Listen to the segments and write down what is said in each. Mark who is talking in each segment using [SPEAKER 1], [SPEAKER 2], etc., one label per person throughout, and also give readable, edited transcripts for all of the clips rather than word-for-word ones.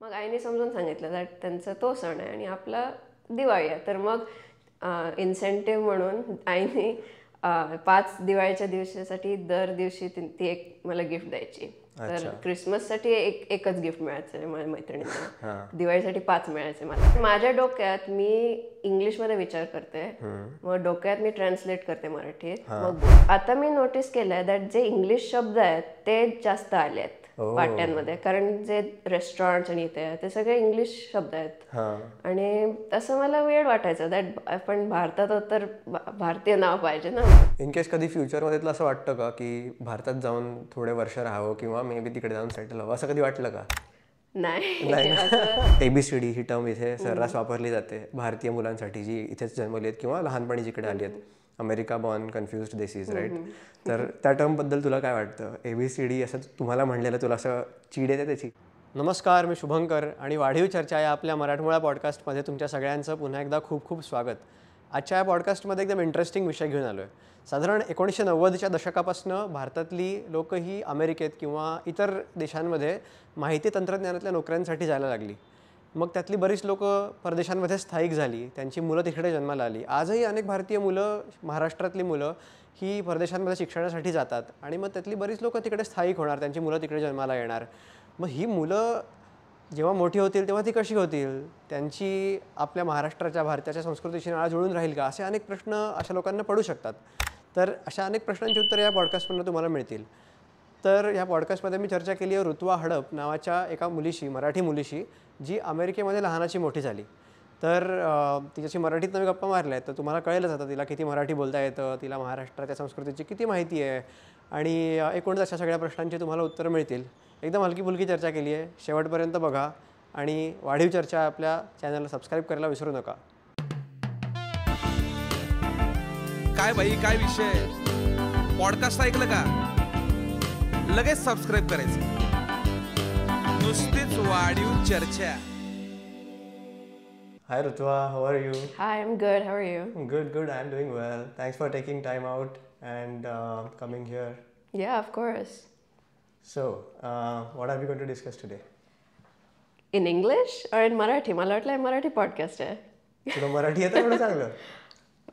[SPEAKER 1] मग आईने समजून सांगितलं दॅट त्यांचा तो सण आहे आणि आपला दिवाळी आहे. तर मग इन्सेंटिव्ह म्हणून आईने 5 दिवाळीच्या दिवसासाठी दर दिवशी ती एक मला गिफ्ट द्यायची. तर क्रिसमससाठी एकच गिफ्ट मिळायचं माझ्या मैत्रिणींना, दिवाळीसाठी 5 मिळायचे मला. माझ्या डोक्यात मी इंग्लिशमध्ये विचार करते, मग डोक्यात मी ट्रान्सलेट करते मराठीत. मग आता मी नोटीस केलंय दॅट जे इंग्लिश शब्द आहेत ते जास्त आले आहेत पाट्यांमध्ये, कारण जे रेस्टॉरंट्स आणि इथे ते सगळे इंग्लिश शब्द आहेत. आणि तसं मला वेळ वाटायचं दॅट आपण भारतात तर भारतीय नाव पाहिजे ना.
[SPEAKER 2] इन केस कधी फ्युचरमध्ये तुला असं वाटतं का की भारतात जाऊन थोडे वर्ष राहावं किंवा मे बी तिकडे जाऊन सेटल व्हावं, असं कधी वाटलं का?
[SPEAKER 1] नाही.
[SPEAKER 2] ABCD ही टर्म इथे सर्रास वापरली जाते भारतीय मुलांसाठी जी इथेच जन्मली आहेत किंवा लहानपणी जिकडे आली आहेत. अमेरिका बॉर्न कन्फ्युज्ड दिस राईट. तर त्या टर्मबद्दल तुला काय वाटतं? ABCD असं तुम्हाला म्हणलेलं तुला असं चीड येते त्याची? नमस्कार, मी शुभंकर आणि वाढीव चर्चा या आपल्या मराठमोळा पॉडकास्टमध्ये तुमच्या सगळ्यांचं पुन्हा एकदा खूप खूप स्वागत. आजच्या या पॉडकास्टमध्ये एकदम इंटरेस्टिंग विषय घेऊन आलो आहे. साधारण 1990च्या दशकापासून भारतातली लोक ही अमेरिकेत किंवा इतर देशांमध्ये माहिती तंत्रज्ञानातल्या नोकऱ्यांसाठी जायला लागली. मग त्यातली बरीच लोक परदेशांमध्ये स्थायिक झाली, त्यांची मुलं तिकडे जन्माला आली. आजही अनेक भारतीय मुलं, महाराष्ट्रातली मुलं ही परदेशांमध्ये शिक्षणासाठी जातात आणि मग त्यातली बरीच लोक तिकडे स्थायिक होणार, त्यांची मुलं तिकडे जन्माला येणार. मग ही मुलं जेव्हा मोठी होतील तेव्हा ती कशी होतील? त्यांची आपल्या महाराष्ट्राच्या, भारताच्या संस्कृतीशी नाळ जुळून राहील का? असे अनेक प्रश्न अशा लोकांना पडू शकतात. तर अशा अनेक प्रश्नांची उत्तरं या पॉडकास्टमधून तुम्हाला मिळतील. तर या पॉडकास्टमध्ये मी चर्चा केली आहे ऋतुवा हडप नावाच्या एका मुलीशी, मराठी मुलीशी, जी अमेरिकेमध्ये लहानाची मोठी झाली. तर तिच्याशी मराठीत मी गप्पा मारल्या आहेत, तर तुम्हाला कळेलच आता तिला किती मराठी बोलता येतं, तिला महाराष्ट्राच्या संस्कृतीची किती माहिती आहे आणि एकूणच अशा सगळ्या प्रश्नांची तुम्हाला उत्तरं मिळतील. एकदम हलकी फुलकी चर्चा केली आहे, शेवटपर्यंत बघा आणि वाढीव चर्चा आपल्या चॅनलला सबस्क्राईब करायला विसरू नका.
[SPEAKER 3] काय बाई, काय विषय? पॉडकास्ट ऐकलं का? लगेच सबस्क्राईब करायचं. नुसतीच वाढीव चर्चा.
[SPEAKER 2] Hi Rutwa, how are you?
[SPEAKER 1] Hi, I'm good. How are you?
[SPEAKER 2] Good. I'm doing well. Thanks for taking time out and coming here.
[SPEAKER 1] Yeah, of course.
[SPEAKER 2] So, what are we going to discuss today?
[SPEAKER 1] In English or in Marathi? मला वाटलं Marathi podcast आहे.
[SPEAKER 2] तुला मराठी येतं एवढं चांगलं?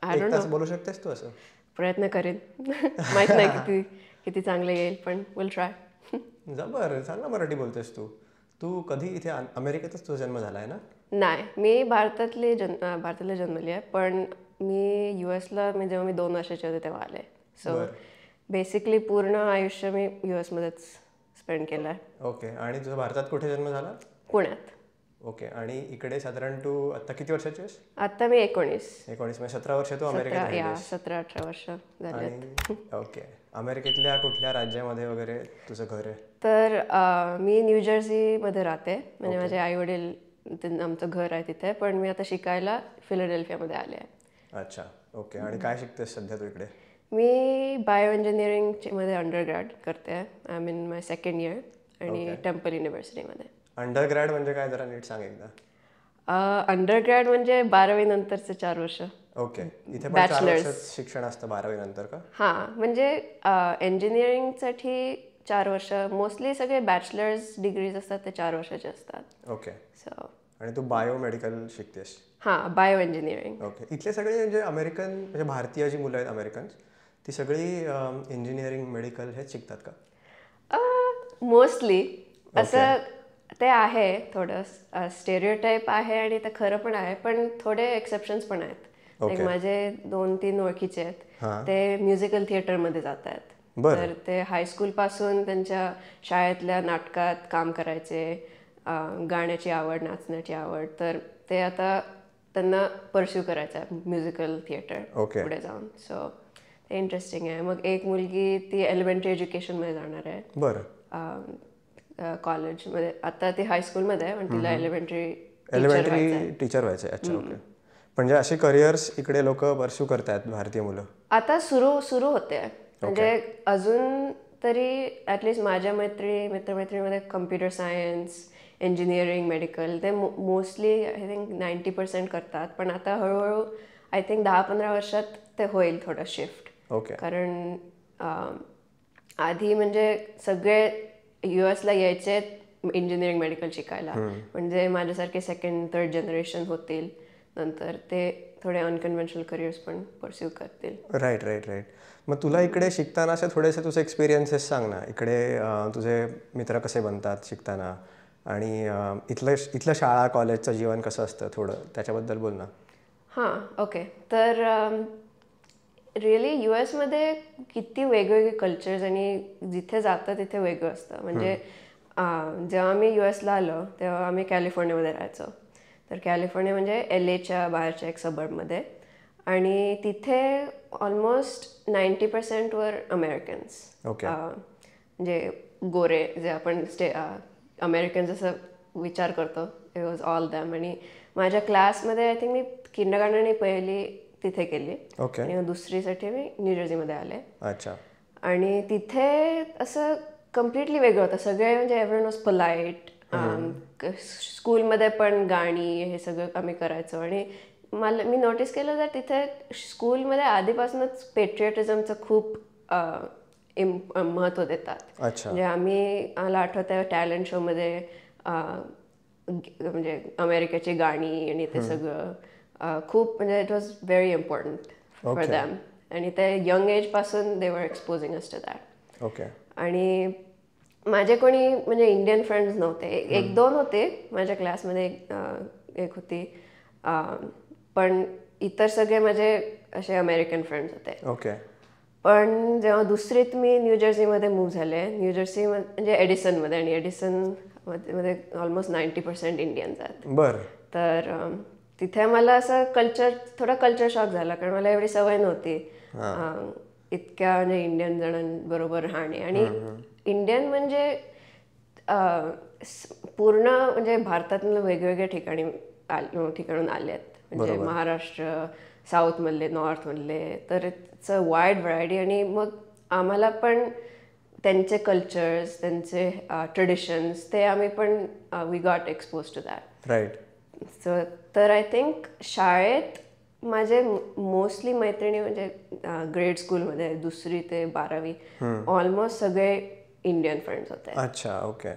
[SPEAKER 1] I don't know.
[SPEAKER 2] बोलू शकतेस तू असं?
[SPEAKER 1] प्रयत्न करेन. माहित नाही किती चांगलं येईल, पण we'll try.
[SPEAKER 2] जबर, चांगला मराठी बोलतेस तू. तू कधी इथे अमेरिकेतच तुझा जन्म झाला आहे ना?
[SPEAKER 1] नाही, मी भारतातले जन्मली आहे, पण मी US ला जेव्हा मी 2 वर्षाचे होते तेव्हा आले. सो बेसिकली पूर्ण आयुष्य मी US मध्येच स्पेंड केलं आहे.
[SPEAKER 2] ओके. आणि तुझा भारतात कुठे जन्म झाला?
[SPEAKER 1] पुण्यात.
[SPEAKER 2] ओके. आणि इकडे साधारण तू आता किती वर्षाची आहेस?
[SPEAKER 1] आता मी 19
[SPEAKER 2] म्हणजे 17 वर्ष तू अमेरिकेत राहिलीस?
[SPEAKER 1] 17-18 वर्ष झाली.
[SPEAKER 2] ओके. अमेरिकेतल्या कुठल्या राज्यामध्ये वगैरे तुझं घर आहे?
[SPEAKER 1] तर मी न्यू जर्सीमध्ये राहते, म्हणजे माझे आई वडील आमचं घर आहे तिथे, पण मी आता शिकायला फिलाडेल्फियामध्ये आले आहे.
[SPEAKER 2] अच्छा. ओके. आणि काय शिकतेस सध्या तू इकडे?
[SPEAKER 1] मी बायो इंजिनिअरिंगमध्ये अंडरग्रॅड करते. I am in my 2nd year आणि टेम्पल युनिव्हर्सिटीमध्ये.
[SPEAKER 2] अंडरग्रॅड म्हणजे काय, जरा नीट सांग एकदा.
[SPEAKER 1] अंडरग्रॅड म्हणजे 12वी नंतरचे 4 वर्ष.
[SPEAKER 2] ओके. इथे पण 4 वर्ष शिक्षण असतं 12वी नंतर का?
[SPEAKER 1] हां, म्हणजे इंजिनिअरिंगसाठी 4 वर्ष, मोस्टली सगळे बॅचलर्स डिग्रीज असतात ते 4 वर्षाचे असतात.
[SPEAKER 2] ओके.
[SPEAKER 1] सो
[SPEAKER 2] आणि तू बायोमेडिकल शिकतेस?
[SPEAKER 1] हां, बायो इंजिनिअरिंग.
[SPEAKER 2] ओके. इथले सगळे म्हणजे अमेरिकन, म्हणजे भारतीय जी मुलं आहेत अमेरिकन्स, ती सगळी इंजिनिअरिंग, मेडिकल हेच शिकतात का?
[SPEAKER 1] मोस्टली असं ते आहे, थोडं स्टेरियोटाईप आहे आणि ते खरं पण आहे, पण थोडे एक्सेप्शन्स पण आहेत. लाईक माझे 2-3 ओळखीचे आहेत, ते म्युझिकल थिएटरमध्ये जात आहेत. तर ते हायस्कूल पासून त्यांच्या शाळेतल्या नाटकात काम करायचे, गाण्याची आवड, नाचण्याची आवड, तर ते आता त्यांना परस्यू करायचं आहे म्युझिकल थिएटर पुढे जाऊन. सो ते इंटरेस्टिंग आहे. मग एक मुलगी ती एलिमेंटरी एज्युकेशनमध्ये जाणार आहे.
[SPEAKER 2] बरं.
[SPEAKER 1] कॉलेजमध्ये, आता ती हायस्कूलमध्ये आहे, पण तिला एलिमेंटरी
[SPEAKER 2] टीचर व्हायचं आहे. अच्छा. ओके. म्हणजे असे करिअर्स इकडे लोक परस्यू करतात भारतीय मुलं?
[SPEAKER 1] आता सुरू होते. म्हणजे अजून तरी ॲटलिस्ट माझ्या मित्रमैत्रिणीमध्ये कम्प्युटर सायन्स, इंजिनिअरिंग, मेडिकल ते मोस्टली आय थिंक 90% करतात. पण आता हळूहळू आय थिंक 10-15 वर्षात ते होईल थोडं शिफ्ट.
[SPEAKER 2] ओके.
[SPEAKER 1] कारण आधी म्हणजे सगळे US ला यायचे इंजिनिअरिंग मेडिकल शिकायला. म्हणजे माझ्यासारखे 2nd, 3rd जनरेशन होतील नंतर, ते थोडे अनकन्व्हेन्शनल करिअर्स पण परस्यू करतील.
[SPEAKER 2] राईट. मग तुला इकडे शिकताना असे थोडेसे तुझे एक्सपिरियन्सेस सांग ना. इकडे तुझे मित्र कसे बनतात शिकताना, आणि इथलं शाळा कॉलेजचं जीवन कसं असतं, थोडं त्याच्याबद्दल बोल ना.
[SPEAKER 1] हां, ओके. तर रिअली US मध्ये किती वेगवेगळे कल्चर्स, आणि जिथे जातं तिथे वेगळं असतं. म्हणजे जेव्हा आम्ही US ला आलो तेव्हा आम्ही कॅलिफोर्नियामध्ये राहायचो. तर कॅलिफोर्निया म्हणजे LAच्या बाहेरच्या एक सबर्बमध्ये, आणि तिथे ऑलमोस्ट 90% वर अमेरिकन्स. म्हणजे गोरे, जे आपण अमेरिकन जसं विचार करतो, इट वॉज ऑल दॅम. आणि माझ्या क्लासमध्ये आय थिंक मी किंडरगार्टन पहिली तिथे केली, आणि दुसरीसाठी मी न्यूजर्सीमध्ये आले.
[SPEAKER 2] अच्छा.
[SPEAKER 1] आणि तिथे असं कम्प्लिटली वेगळं होतं सगळे. म्हणजे एव्हरीवन वॉज पोलाईट. स्कूलमध्ये पण गाणी हे सगळं आम्ही करायचो. आणि मी नोटीस केलं तर तिथे स्कूलमध्ये आधीपासूनच पेट्रियटिझमचं खूप महत्त्व देतात. म्हणजे मला आठवतं टॅलेंट शोमध्ये म्हणजे अमेरिकेची गाणी आणि ते सगळं खूप, म्हणजे it was very important for them. आणि ते यंग एजपासून दे वर एक्सपोजिंग अस टू दॅट. आणि माझे कोणी म्हणजे इंडियन फ्रेंड्स नव्हते. 1-2 होते माझ्या क्लासमध्ये, एक होती, पण इतर सगळे माझे असे अमेरिकन फ्रेंड्स होते. पण जेव्हा दुसरीत मी न्यूजर्सीमध्ये मूव्ह झाले, न्यूजर्सी म्हणजे एडिसनमध्ये, आणि एडिसनमध्ये ऑलमोस्ट 90% इंडियन्स आहेत. तर तिथे मला असं थोडा कल्चर शॉक झाला, कारण मला एवढी सवय नव्हती इतक्या म्हणजे इंडियन जणांबरोबर राहणे. आणि इंडियन म्हणजे पूर्ण म्हणजे भारतातून वेगवेगळ्या ठिकाणून आले आहेत. म्हणजे महाराष्ट्र, साऊथमधले, नॉर्थमधले, तर इट्स अ वाईड व्हरायटी. आणि मग आम्हाला पण त्यांचे कल्चर्स, त्यांचे ट्रेडिशन्स, ते आम्ही पण we got expose to that. तर आय थिंक शाळेत माझे मोस्टली मैत्रिणी म्हणजे ग्रेड स्कूलमध्ये 2री ते 12वी ऑलमोस्ट सगळे इंडियन फ्रेंड्स होते.
[SPEAKER 2] अच्छा, ओके.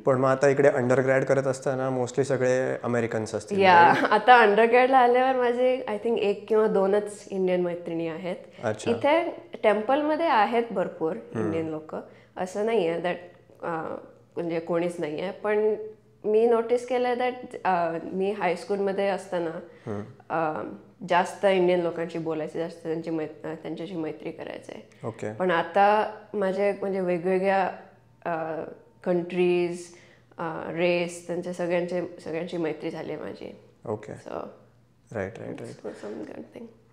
[SPEAKER 2] पण मग आता इकडे अंडरग्रॅड करत असताना मोस्टली सगळे अमेरिकन्स असतील.
[SPEAKER 1] या आता अंडरग्रॅडला आल्यावर माझे आय थिंक 1 किंवा 2च इंडियन मैत्रिणी आहेत. इथे टेम्पलमध्ये आहेत भरपूर इंडियन लोक, असं नाही आहे दॅट म्हणजे कोणीच नाही आहे. पण मी नोटीस केलं दॅट मी हायस्कूलमध्ये असताना जास्त इंडियन लोकांशी बोलायचे, जास्त त्यांच्याशी मैत्री करायचे. पण आता माझे म्हणजे वेगवेगळ्या कंट्रीज, रेस, त्यांच्या सगळ्यांची मैत्री झाली आहे माझी.
[SPEAKER 2] राईट.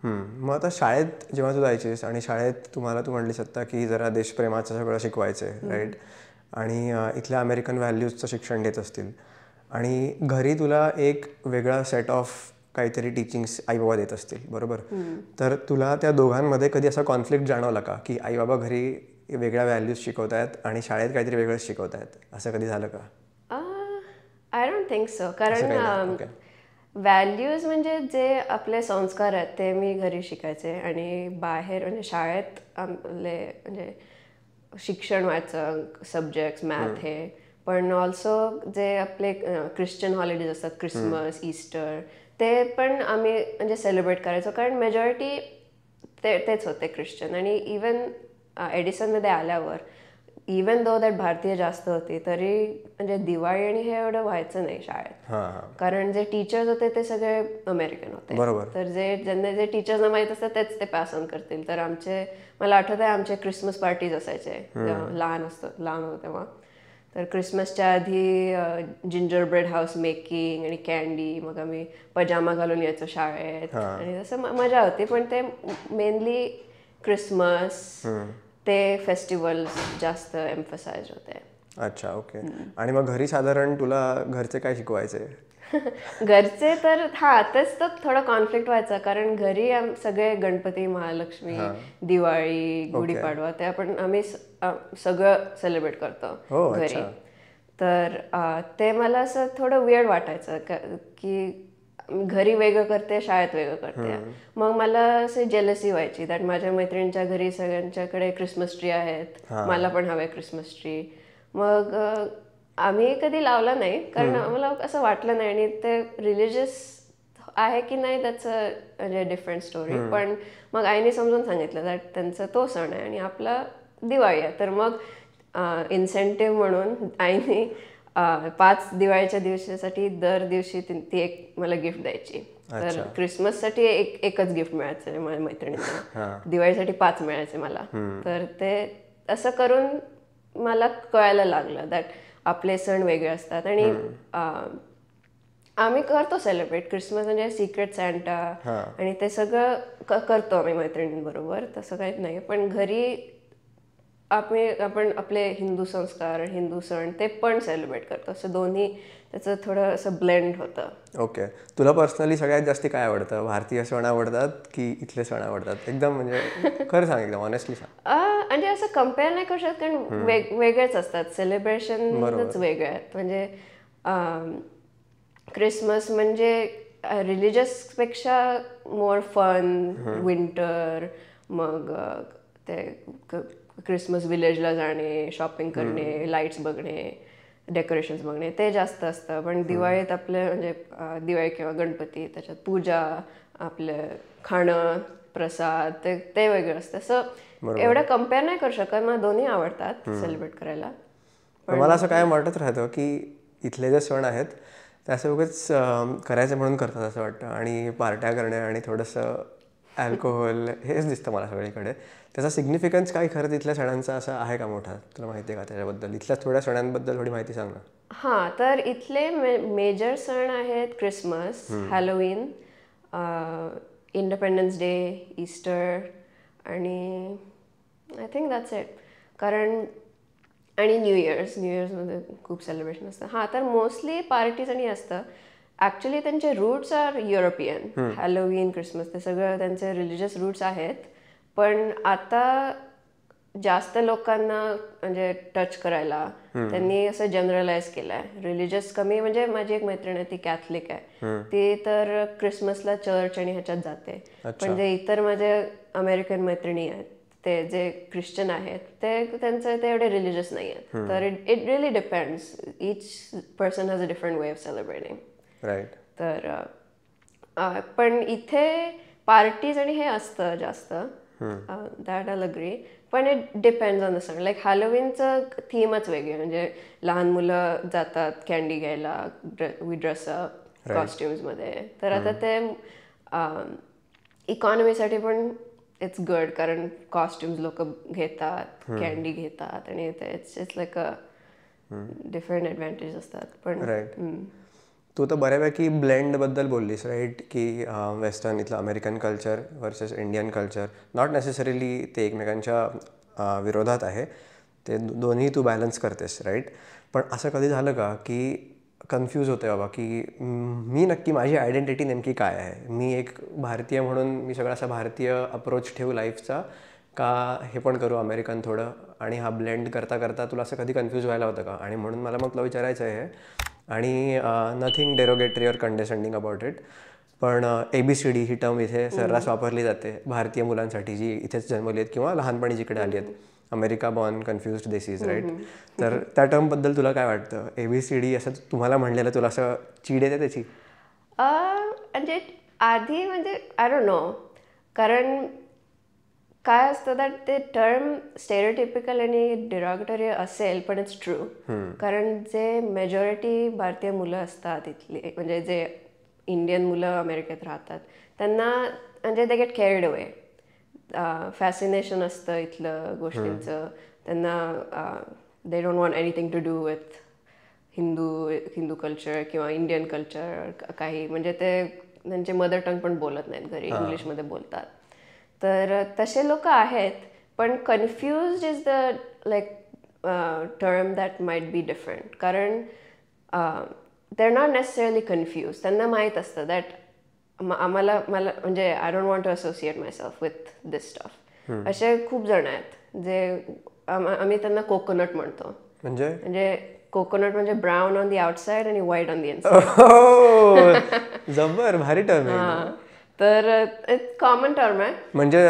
[SPEAKER 2] मग आता शाळेत जेव्हा तू जायचीस, आणि शाळेत तू म्हटलीस आता की जरा देशप्रेमाचं सगळं शिकवायचे, राईट, आणि इथल्या अमेरिकन व्हॅल्यूजचं शिक्षण देत असतील, आणि घरी तुला एक वेगळा सेट ऑफ काहीतरी टीचिंग्स आईबाबा देत असतील, बरोबर? तर तुला त्या दोघांमध्ये कधी असा कॉन्फ्लिक्ट जाणवला का, की आईबाबा घरी वेगळ्या व्हॅल्यूज शिकवत आहेत आणि शाळेत काहीतरी वेगळंच शिकवत आहेत, असं कधी झालं का?
[SPEAKER 1] I don't think so. कारण व्हॅल्यूज म्हणजे जे आपले संस्कार आहेत ते मी घरी शिकायचे, आणि बाहेर म्हणजे शाळेत आपले म्हणजे शिक्षण व्हायचं, सब्जेक्ट्स, मॅथ हे, पण ऑल्सो जे आपले ख्रिश्चन हॉलिडेज असतात, क्रिसमस, ईस्टर, ते पण आम्ही म्हणजे सेलिब्रेट करायचो, कारण मेजॉरिटी तेच होते ख्रिश्चन. आणि इवन एडिसनमध्ये आल्यावर इवन दो दॅट भारतीय जास्त होती, तरी म्हणजे दिवाळी आणि हे एवढं व्हायचं नाही शाळेत, कारण जे टीचर्स होते ते सगळे अमेरिकन होते. तर ज्यांना जे टीचर्सना माहीत असतं तेच ते पास ऑन करतील. तर मला आठवत आहे आमचे क्रिसमस पार्टीज असायचे लहान होतो तेव्हा. तर क्रिसमसच्या आधी जिंजर ब्रेड हाऊस मेकिंग आणि कॅन्डी, मग आम्ही पजामा घालून यायचो शाळेत, आणि तसं मजा होती. पण ते मेनली क्रिसमस, ते फेस्टिवल्स जास्त एम्फसाइज होते.
[SPEAKER 2] अच्छा, ओके. आणि मग घरी साधारण तुला घरचे काय शिकवायचे?
[SPEAKER 1] घरचे तर तेच तर थोडा कॉन्फ्लिक्ट व्हायचा, कारण घरी सगळे गणपती, महालक्ष्मी, दिवाळी, गुढीपाडवा ते आम्ही सगळं सेलिब्रेट करतो घरी. तर ते मला असं थोडं वियर्ड वाटायचं की घरी वेगळं करते, शाळेत वेगळं करते. मग मला असे जेलसी व्हायची दॅट माझ्या मैत्रिणींच्या घरी सगळ्यांच्याकडे क्रिसमस ट्री आहेत, मला पण हवे क्रिसमस ट्री. मग आम्ही कधी लावला नाही कारण आम्हाला असं वाटलं नाही आणि ते रिलिजियस आहे की नाही त्याचं म्हणजे डिफरंट स्टोरी. पण मग आईने समजून सांगितलं दॅट त्यांचा तो सण आहे आणि आपला दिवाळी आहे. तर मग इन्सेंटिव्ह म्हणून आईने 5 दिवाळीच्या दिवसासाठी दर दिवशी ती एक मला गिफ्ट द्यायची. तर क्रिसमससाठी एकच गिफ्ट मिळायचं माझ्या मैत्रिणींना, दिवाळीसाठी 5 मिळायचे मला. तर ते असं करून मला कळायला लागलं दॅट आपले सण वेगळे असतात. आणि आम्ही करतो सेलिब्रेट क्रिसमस म्हणजे सिक्रेट सॅन्टा आणि ते सगळं करतो आम्ही मैत्रिणींबरोबर, तसं काहीच नाही. पण घरी आपण आपले हिंदू संस्कार हिंदू सण ते पण सेलिब्रेट करतो. असं दोन्ही त्याचं थोडं असं ब्लेंड होतं.
[SPEAKER 2] ओके. तुला पर्सनली सगळ्यात जास्त काय आवडतं? भारतीय सण आवडतात की इथले सण आवडतात? एकदम म्हणजे खरं सांग, एकदम ऑनेस्टली सांग.
[SPEAKER 1] म्हणजे असं कम्पेअर नाही करू शकत कारण वेगळेच असतात, सेलिब्रेशनच वेगळे आहेत. म्हणजे क्रिसमस म्हणजे रिलिजियसपेक्षा मोर फन, विंटर, मग ते क्रिसमस विलेजला जाणे, शॉपिंग करणे, लाईट्स बघणे, डेकोरेशन्स बघणे ते जास्त असतं. पण दिवाळीत आपलं म्हणजे दिवाळी किंवा गणपती त्याच्यात पूजा, आपलं खाणं, प्रसाद ते वेगळं असतं. असं एवढं कम्पेअर नाही करू शकत. मला दोन्ही आवडतात सेलिब्रेट करायला.
[SPEAKER 2] पण मला असं काय वाटत राहतं की इथले जे सण आहेत ते असं उगाच करायचं म्हणून करतात असं वाटतं, आणि पार्ट्या करणे आणि थोडंसं अल्कोहोल हेच दिसतं मला सगळीकडे. त्याचा सिग्निफिकन्स काय खरं तिथल्या सणांचा असा आहे का मोठा? तुला माहिती आहे का त्याच्याबद्दल? इथल्या थोड्या सणांबद्दल थोडी माहिती सांग ना.
[SPEAKER 1] हां, तर इथले मेजर सण आहेत Christmas, Halloween, independence day, Easter आणि आय थिंक दॅट्स इट. कारण आणि न्यू इयर्समध्ये खूप सेलिब्रेशन असतं. हां, तर मोस्टली पार्टीज आणि असतं. ॲक्च्युली त्यांचे roots are European. Halloween, Christmas ते सगळं त्यांचे रिलिजियस रूट्स आहेत. पण आता जास्त लोकांना म्हणजे टच करायला त्यांनी असं जनरलाइज केलं आहे. रिलिजियस कमी, म्हणजे माझी एक मैत्रीण आहे ती कॅथलिक आहे, ती तर क्रिसमसला चर्च आणि ह्याच्यात जाते. पण जे इतर माझे अमेरिकन मैत्रिणी आहेत ते जे ख्रिश्चन आहेत त्यांचं ते एवढे रिलिजियस नाही आहेत. तर it really depends. Each person has a different way of celebrating.
[SPEAKER 2] Right.
[SPEAKER 1] तर पण इथे पार्टीज आणि हे असतं जास्त, दॅट आय अग्री. पण इट डिपेंड्स ऑन द सण. लाईक हॅलोवीनचं थीमच वेगळी, म्हणजे लहान मुलं जातात कॅन्डी घ्यायला, वी ड्रेस अप कॉस्ट्युम्समध्ये. तर आता ते इकॉनॉमीसाठी पण इट्स गुड कारण कॉस्ट्युम्स लोक घेतात, कॅन्डी घेतात आणि it's like a different advantage असतात. पण
[SPEAKER 2] राईट. तू तर बऱ्यापैकी ब्लेंडबद्दल बोललीस, राईट, की वेस्टर्न इथलं American culture versus Indian culture. Not necessarily ते एकमेकांच्या विरोधात आहे, ते दोन्ही तू बॅलन्स करतेस, राईट. पण असं कधी झालं का की कन्फ्यूज होते बाबा की मी नक्की माझी आयडेंटिटी नेमकी काय आहे? मी एक भारतीय म्हणून मी सगळा असा भारतीय अप्रोच ठेवू लाईफचा, का हे पण करू अमेरिकन थोडं? आणि हा ब्लेंड करता करता तुला असं कधी कन्फ्यूज व्हायला होतं का? आणि म्हणून मला मग तुला विचारायचं आहे, आणि nothing derogatory or condescending about it, पण ABCD ही टर्म इथे सर्रास वापरली जाते भारतीय मुलांसाठी जी इथेच जन्मली आहेत किंवा लहानपणी जिकडे आली आहेत. America born confused desis, right. तर त्या टर्मबद्दल तुला काय वाटतं? ABCD असं तुम्हाला म्हणलेलं तुला असं चीड येते त्याची?
[SPEAKER 1] म्हणजे आधी म्हणजे आय डोंट नो, कारण काय असतं दॅट ते टर्म स्टेरियोटिपिकल आणि डिरॉगेटरी असेल पण इट्स ट्रू. कारण जे मेजॉरिटी भारतीय मुलं असतात इथली, म्हणजे जे इंडियन मुलं अमेरिकेत राहतात, त्यांना म्हणजे they get carried away. Fascination असतं इथलं गोष्टींचं. त्यांना they don't want anything to do with Hindu culture किंवा इंडियन कल्चर काही. म्हणजे ते त्यांचे मदर टंग पण बोलत नाहीत घरी, इंग्लिशमध्ये बोलतात. तर तसे लोक आहेत, पण confused is the like term that might be different. कारण they are not necessarily confuse. त्यांना माहीत असतं दॅट मला म्हणजे I don't want to associate myself with this stuff. असे खूप जण आहेत जे आम्ही त्यांना कोकोनट म्हणतो. म्हणजे कोकोनट म्हणजे ब्राऊन ऑन दी आउटसाइड आणि व्हाईट ऑन दी इनसाइड.
[SPEAKER 2] जबर भारी टर्म आहे.
[SPEAKER 1] तर कॉमन टर्म आहे.
[SPEAKER 2] म्हणजे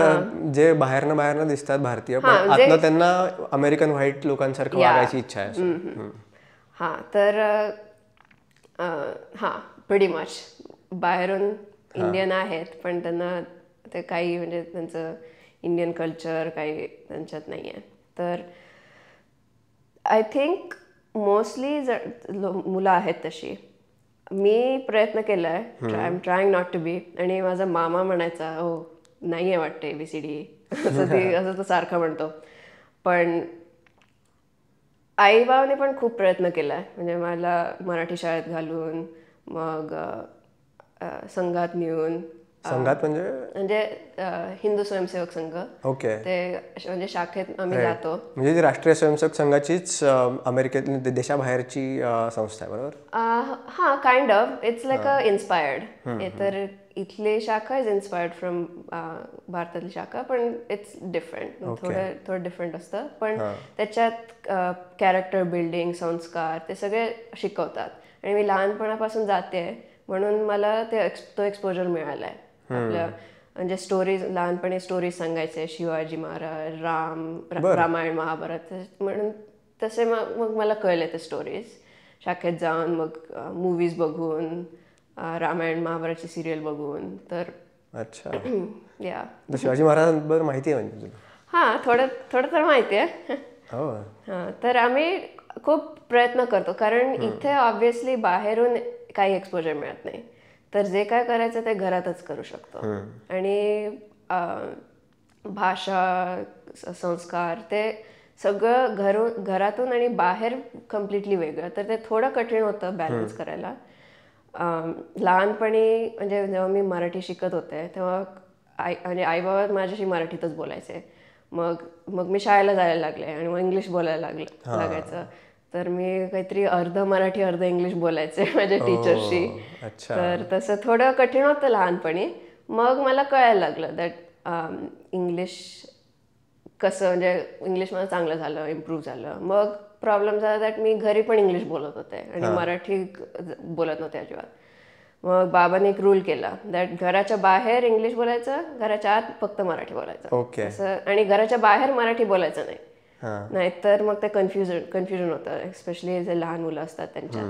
[SPEAKER 2] जे बाहेरनं दिसतात भारतीय, पण आतनं त्यांना अमेरिकन व्हाईट लोकांसारखं वागायची इच्छा आहे.
[SPEAKER 1] हां तर हां प्रिटी मच बाहेरून इंडियन आहेत पण त्यांना ते काही म्हणजे त्यांचं इंडियन कल्चर काही त्यांच्यात नाही आहे. तर आय थिंक मोस्टली मुलं आहेत तशी. मी प्रयत्न केला आहे, I am trying not to be. आणि माझा मामा म्हणायचा हो नाही आहे वाटतं ABCD असं तो सारखा म्हणतो. पण आई बाबाने पण खूप प्रयत्न केला आहे, म्हणजे मला मराठी शाळेत घालून मग संघात नेऊन.
[SPEAKER 2] संघात
[SPEAKER 1] म्हणजे हिंदू स्वयंसेवक संघ.
[SPEAKER 2] ओके.
[SPEAKER 1] ते म्हणजे शाखेत आम्ही जातो.
[SPEAKER 2] म्हणजे ती राष्ट्रीय स्वयंसेवक संघाचीच अमेरिकेतली देशाबाहेरची संस्था आहे बरोबर?
[SPEAKER 1] हां kind of its like a inspired. तर इथली शाखा इज इन्स्पायर्ड फ्रॉम भारतातली शाखा पण इट्स डिफरंट. थोडं डिफरंट असतं पण त्याच्यात कॅरेक्टर बिल्डिंग संस्कार ते सगळे शिकवतात. आणि मी लहानपणापासून जाते म्हणून मला तो एक्सपोजर मिळाला आहे. आपल्या म्हणजे स्टोरीज लहानपणी स्टोरीज सांगायचे शिवाजी महाराज रामायण महाभारत म्हणून तसे मग मला कळले ते स्टोरीज शाखेत जाऊन मग मूवीज बघून रामायण महाभारतची सिरियल बघून. तर
[SPEAKER 2] अच्छा
[SPEAKER 1] या
[SPEAKER 2] शिवाजी महाराजांबद्दल माहिती आहे म्हणजे तुला?
[SPEAKER 1] हां थोडं तर माहिती आहे. हां तर आम्ही खूप प्रयत्न करतो कारण इथे ऑब्व्हियसली बाहेरून काही एक्सपोजर मिळत नाही. तर जे काय करायचं ते घरातच करू शकतो. आणि भाषा संस्कार ते सगळं घरातून आणि बाहेर कम्प्लिटली वेगळं. तर ते थोडं कठीण होतं बॅलन्स करायला. लहानपणी म्हणजे जेव्हा मी मराठी शिकत होते तेव्हा म्हणजे आई बाबा माझ्याशी मराठीतच बोलायचे. मग मी शाळेला जायला लागले आणि मग इंग्लिश बोलायला लागायचं. तर मी काहीतरी अर्ध मराठी अर्ध इंग्लिश बोलायचे माझ्या टीचरशी. तर तसं थोडं कठीण होतं लहानपणी. मग मला कळायला लागलं दॅट इंग्लिश कसं म्हणजे इंग्लिश मला चांगलं झालं इम्प्रूव्ह झालं. मग प्रॉब्लेम झाला दॅट मी घरी पण इंग्लिश बोलत होते आणि मराठी बोलत नव्हते अजिबात. मग बाबांनी एक रूल केला दॅट घराच्या बाहेर इंग्लिश बोलायचं घराच्या आत फक्त मराठी बोलायचं. आणि घराच्या बाहेर मराठी बोलायचं नाही नाहीतर मग ते कन्फ्युजन होतं एस्पेशली जे लहान मुलं असतात त्यांच्यात.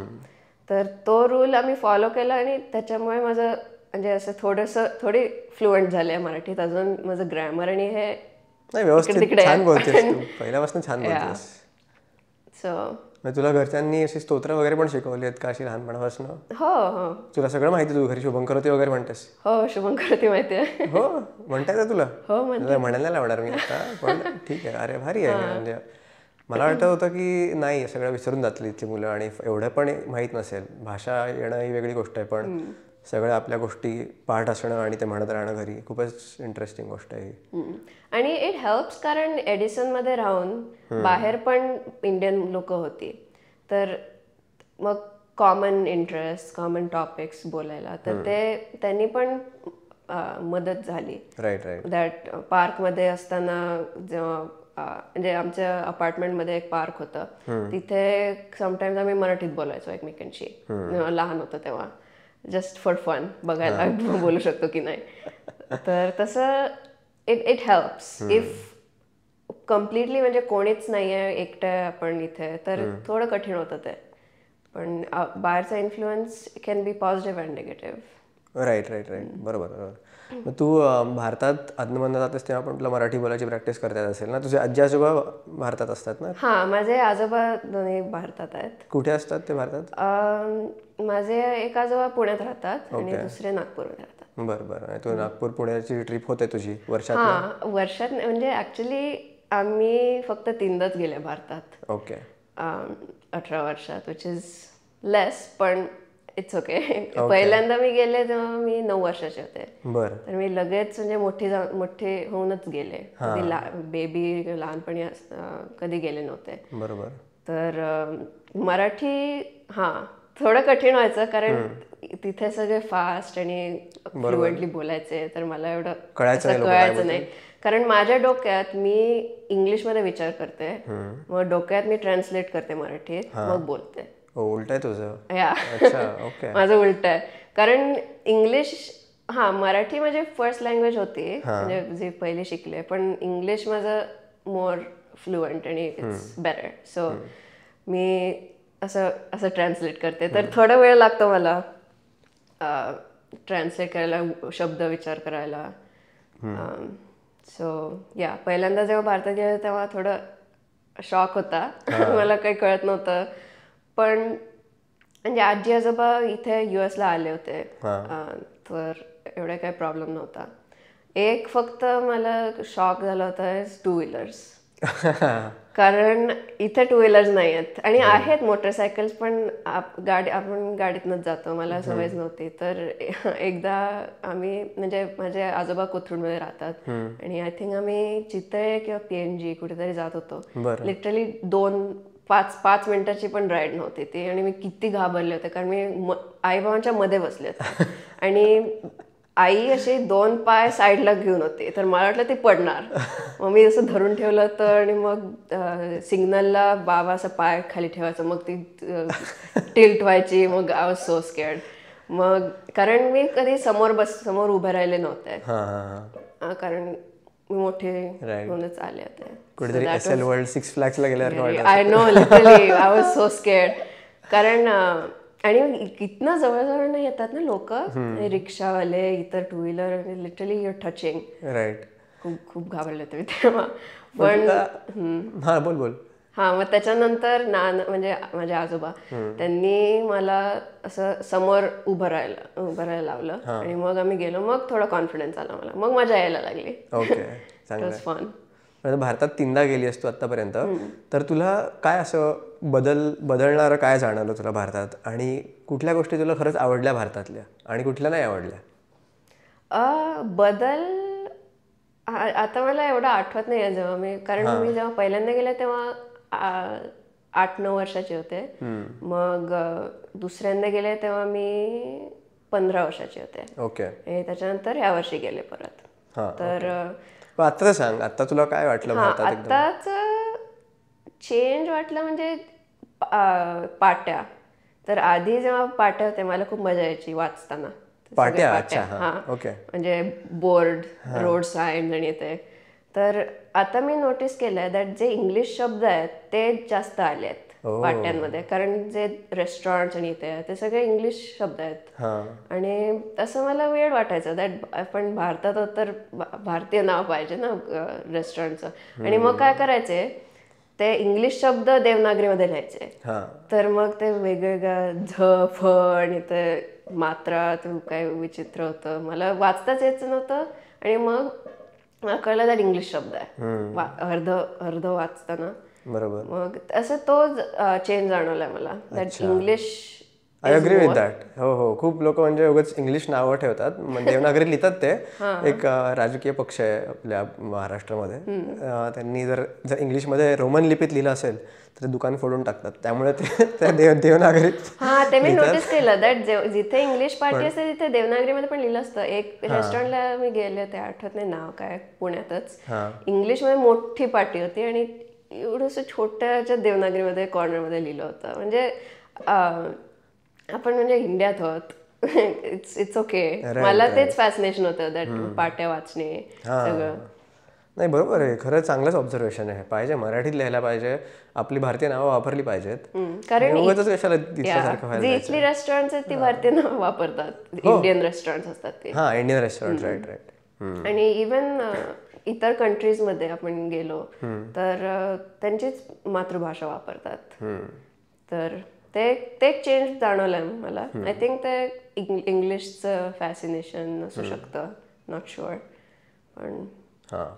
[SPEAKER 1] तर तो रूल आम्ही फॉलो केला आणि त्याच्यामुळे माझं म्हणजे असं थोडी फ्लुएंट झाले मराठीत. अजून माझं ग्रॅमर आणि हे
[SPEAKER 2] व्यवस्थित छान बोलतेस तू पहिल्यापासून छान बोलतेस.
[SPEAKER 1] सो
[SPEAKER 2] तुला घरच्यांनी अशी स्तोत्र वगैरे पण शिकवली आहेत का अशी लहानपणापासून?
[SPEAKER 1] हो
[SPEAKER 2] तुला सगळं माहिती तू घरी शुभंकरोती वगैरे म्हणतेस?
[SPEAKER 1] हो शुभंकरोती माहिती आहे.
[SPEAKER 2] हो म्हणताय का तुला?
[SPEAKER 1] हो
[SPEAKER 2] म्हणायला नाही लावणार मी आता पण ठीक आहे. अरे भारी आहे. म्हणजे मला वाटत होतं की नाही सगळं विसरून जातली इथली मुलं आणि एवढं पण माहीत नसेल. भाषा येणं ही वेगळी गोष्ट आहे पण सगळ्या आपल्या गोष्टी पाठ असणं आणि ते म्हणत राहणं घरी खूपच इंटरेस्टिंग गोष्ट आहे.
[SPEAKER 1] आणि इट हेल्प्स कारण एडिसनमध्ये राहून बाहेर पण इंडियन लोक होती तर मग कॉमन इंटरेस्ट कॉमन टॉपिक्स बोलायला तर ते त्यांनी पण मदत झाली.
[SPEAKER 2] राईट
[SPEAKER 1] दॅट पार्कमध्ये असताना जेव्हा म्हणजे आमच्या अपार्टमेंटमध्ये एक पार्क होतं तिथे समटाईम्स आम्ही मराठीत बोलायचो एकमेकांशी. लहान होतं तेव्हा जस्ट फॉर फन बघायला बोलू शकतो की नाही. तर तसं इट हेल्प्स इफ कम्प्लिटली म्हणजे कोणीच नाही आहे एकटं आपण इथे तर थोडं कठीण होतं ते. पण बाहेरचा influence can be positive and negative.
[SPEAKER 2] Right बरोबर. मग तू भारतात अधूनमधून जातेस तेव्हा पण तुला मराठी बोलायची प्रॅक्टिस करता येत असेल ना? तुझे आजी आजोबा भारतात असतात ना?
[SPEAKER 1] हां माझे आजोबा दोन्ही भारतात आहेत.
[SPEAKER 2] कुठे असतात ते भारतात?
[SPEAKER 1] माझे एक आजोबा पुण्यात राहतात आणि दुसरे नागपूरमध्ये राहतात.
[SPEAKER 2] बरं. तू नागपूर पुण्याची ट्रिप होते तुझी वर्षात?
[SPEAKER 1] हां वर्षात म्हणजे ॲक्च्युली आम्ही फक्त 3दाच गेले भारतात.
[SPEAKER 2] ओके.
[SPEAKER 1] 18 वर्षात विच इज लेस पण इट्स ओके. पहिल्यांदा मी गेले तेव्हा मी 9 वर्षाचे होते.
[SPEAKER 2] बरं.
[SPEAKER 1] तर मी लगेच म्हणजे मोठे होऊनच गेले. कधी बेबी लहानपणी कधी गेले नव्हते.
[SPEAKER 2] बरोबर.
[SPEAKER 1] तर मराठी थोडं कठीण व्हायचं कारण तिथे सगळे फास्ट आणि फ्लुएंटली बोलायचे तर मला एवढं कळायचं नाही. कारण माझ्या डोक्यात मी इंग्लिशमध्ये विचार करते मग डोक्यात मी ट्रान्सलेट करते मराठीत मग बोलते.
[SPEAKER 2] उलट आहे तुझं?
[SPEAKER 1] माझं उलट आहे कारण इंग्लिश मराठी माझी फर्स्ट लँग्वेज होती म्हणजे जे पहिले शिकले पण इंग्लिश माझं मोर फ्लुएंट आणि इट्स बेटर. सो मी असं असं ट्रान्सलेट करते तर थोडा वेळ लागतो मला ट्रान्सलेट करायला, शब्द विचार करायला. सो या पहिल्यांदा जेव्हा भारतात गेले तेव्हा थोडं शॉक होता. मला काही कळत नव्हतं. पण म्हणजे आजी आजोबा इथे US ला आले होते तर एवढा काही प्रॉब्लेम नव्हता. एक फक्त मला शॉक झाला होता 2 व्हीलर्स. कारण इथे 2 व्हीलर्स नाही आहेत आणि आहेत मोटरसायकल्स पण आपण गाडीतनंच जातो. मला सवयच नव्हती. तर एकदा आम्ही म्हणजे माझे आजोबा कोथरूडमध्ये राहतात आणि आय थिंक आम्ही चितळे किंवा PNG कुठेतरी जात होतो. लिटरली 5 मिनिटाची पण राईड नव्हती ती आणि मी किती घाबरले होते कारण मी आईबाबांच्या मध्ये बसले होते आणि आई अशी 2 पाय साईडला घेऊन होती तर मला वाटलं ती पडणार. मग मी असं धरून ठेवलं होतं आणि मग सिग्नलला बाबा असं पाय खाली ठेवायचं मग ती टिल्ट व्हायची. मग आय वॉज सो स्केअर्ड. मग कारण मी कधी समोर उभे राहिले नव्हते कारण मी मोठे होऊनच आले होते.
[SPEAKER 2] कुठेतरी SL वर्ल्ड सिक्स फ्लॅग्सला गेल्यावर
[SPEAKER 1] I know literally I was so scared. कारण आणि कितना जवळजवळ नाही येतात ना लोक, रिक्षावाले, इतर 2 wheeler, literally your touching.
[SPEAKER 2] Right.
[SPEAKER 1] खूप घाबरले होते तेव्हा. पण
[SPEAKER 2] हा बोल.
[SPEAKER 1] हा मग त्याच्यानंतर म्हणजे माझे आजोबा त्यांनी मला असं समोर उभं राहायला लावलं आणि मग आम्ही गेलो. मग थोडा कॉन्फिडन्स आला मला. मग मजा यायला लागली.
[SPEAKER 2] ओके, चांगलं. फन. भारतात 3दा गेली असतो आतापर्यंत. तर तुला काय असं बदलणारं काय जाणवलं तुला भारतात आणि कुठल्या गोष्टी तुला खरंच आवडल्या भारतातल्या आणि कुठल्या नाही आवडल्या?
[SPEAKER 1] बदल आता मला एवढं आठवत नाही आहे जेव्हा मी जेव्हा पहिल्यांदा गेले तेव्हा 8-9 वर्षाचे होते. मग दुसऱ्यांदा गेले तेव्हा मी 15 वर्षाचे होते.
[SPEAKER 2] ओके.
[SPEAKER 1] आणि त्याच्यानंतर ह्या वर्षी गेले परत. तर
[SPEAKER 2] आता सांग, आता तुला काय वाटलं भारतात?
[SPEAKER 1] आताच चेंज वाटलं म्हणजे पाट्या. तर आधी जेव्हा पाट्या होत्या मला खूप मजा यायची वाचताना.
[SPEAKER 2] पाट्या? अच्छा. ओके.
[SPEAKER 1] म्हणजे बोर्ड, रोड साईन आणि ते. तर आता मी नोटीस केलंय दॅट जे इंग्लिश शब्द आहेत ते जास्त आले आहेत पाट्यांमध्ये. कारण जे रेस्टॉरंट्स आणि ते सगळे इंग्लिश शब्द आहेत. आणि तसं मला वेळ वाटायचं दॅट आपण भारतात आहोत तर भारतीय नाव पाहिजे ना रेस्टॉरंटचं. आणि मग काय करायचे, ते इंग्लिश शब्द देवनागरीमध्ये लिहायचे. तर मग ते वेगवेगळ्या झ, फ आणि ते मात्रा ते काय विचित्र होतं. मला वाचताच यायचं नव्हतं आणि मग मला कळलं दॅट इंग्लिश शब्द आहे अर्ध वाचताना.
[SPEAKER 2] बरोबर.
[SPEAKER 1] मग असं तो चेंज जाणवलाय मला that English.
[SPEAKER 2] I agree with that. हो. खूप लोक म्हणजे उगाच इंग्लिश नावं ठेवतात, देवनागरी लिहितात. ते एक राजकीय पक्ष आहे आपल्या महाराष्ट्रामध्ये. त्यांनी जर इंग्लिशमध्ये रोमन लिपीत लिहिलं असेल तर ते दुकान फोडून टाकतात. त्यामुळे ते देवनागरीत.
[SPEAKER 1] ते मी नोटीस केलं दॅट जिथे इंग्लिश पार्टी असते तिथे देवनागरीमध्ये पण लिहिलं असतं. एक रेस्टॉरंटला मी गेले होते, आठवत नाही नाव काय, पुण्यातच. इंग्लिशमध्ये मोठी पार्टी होती आणि एवढंसं छोट्याच्या देवनागरीमध्ये कॉर्नरमध्ये लिहिलं होतं. म्हणजे आपण म्हणजे इंडियात आहोत. It's okay. मला तेच फॅसिनेशन होतं दॅट पाट्या वाचणे सगळं.
[SPEAKER 2] नाही, बरोबर आहे. खरं चांगलंच ऑब्झर्वेशन आहे. पाहिजे मराठीत लिहायला पाहिजे, आपली भारतीय नावं वापरली पाहिजेत. कारण
[SPEAKER 1] जी इथली रेस्टॉरंट आहेत ती भारतीय नावं वापरतात. इंडियन रेस्टॉरंट असतात ते.
[SPEAKER 2] Indian restaurant. राईट.
[SPEAKER 1] आणि इवन इतर कंट्रीजमध्ये आपण गेलो तर त्यांचीच मातृभाषा वापरतात. तर ते चेंज जाणवलंय मला. आय थिंक ते इंग्लिशचं फॅसिनेशन असू शकतं, नॉट शुअर.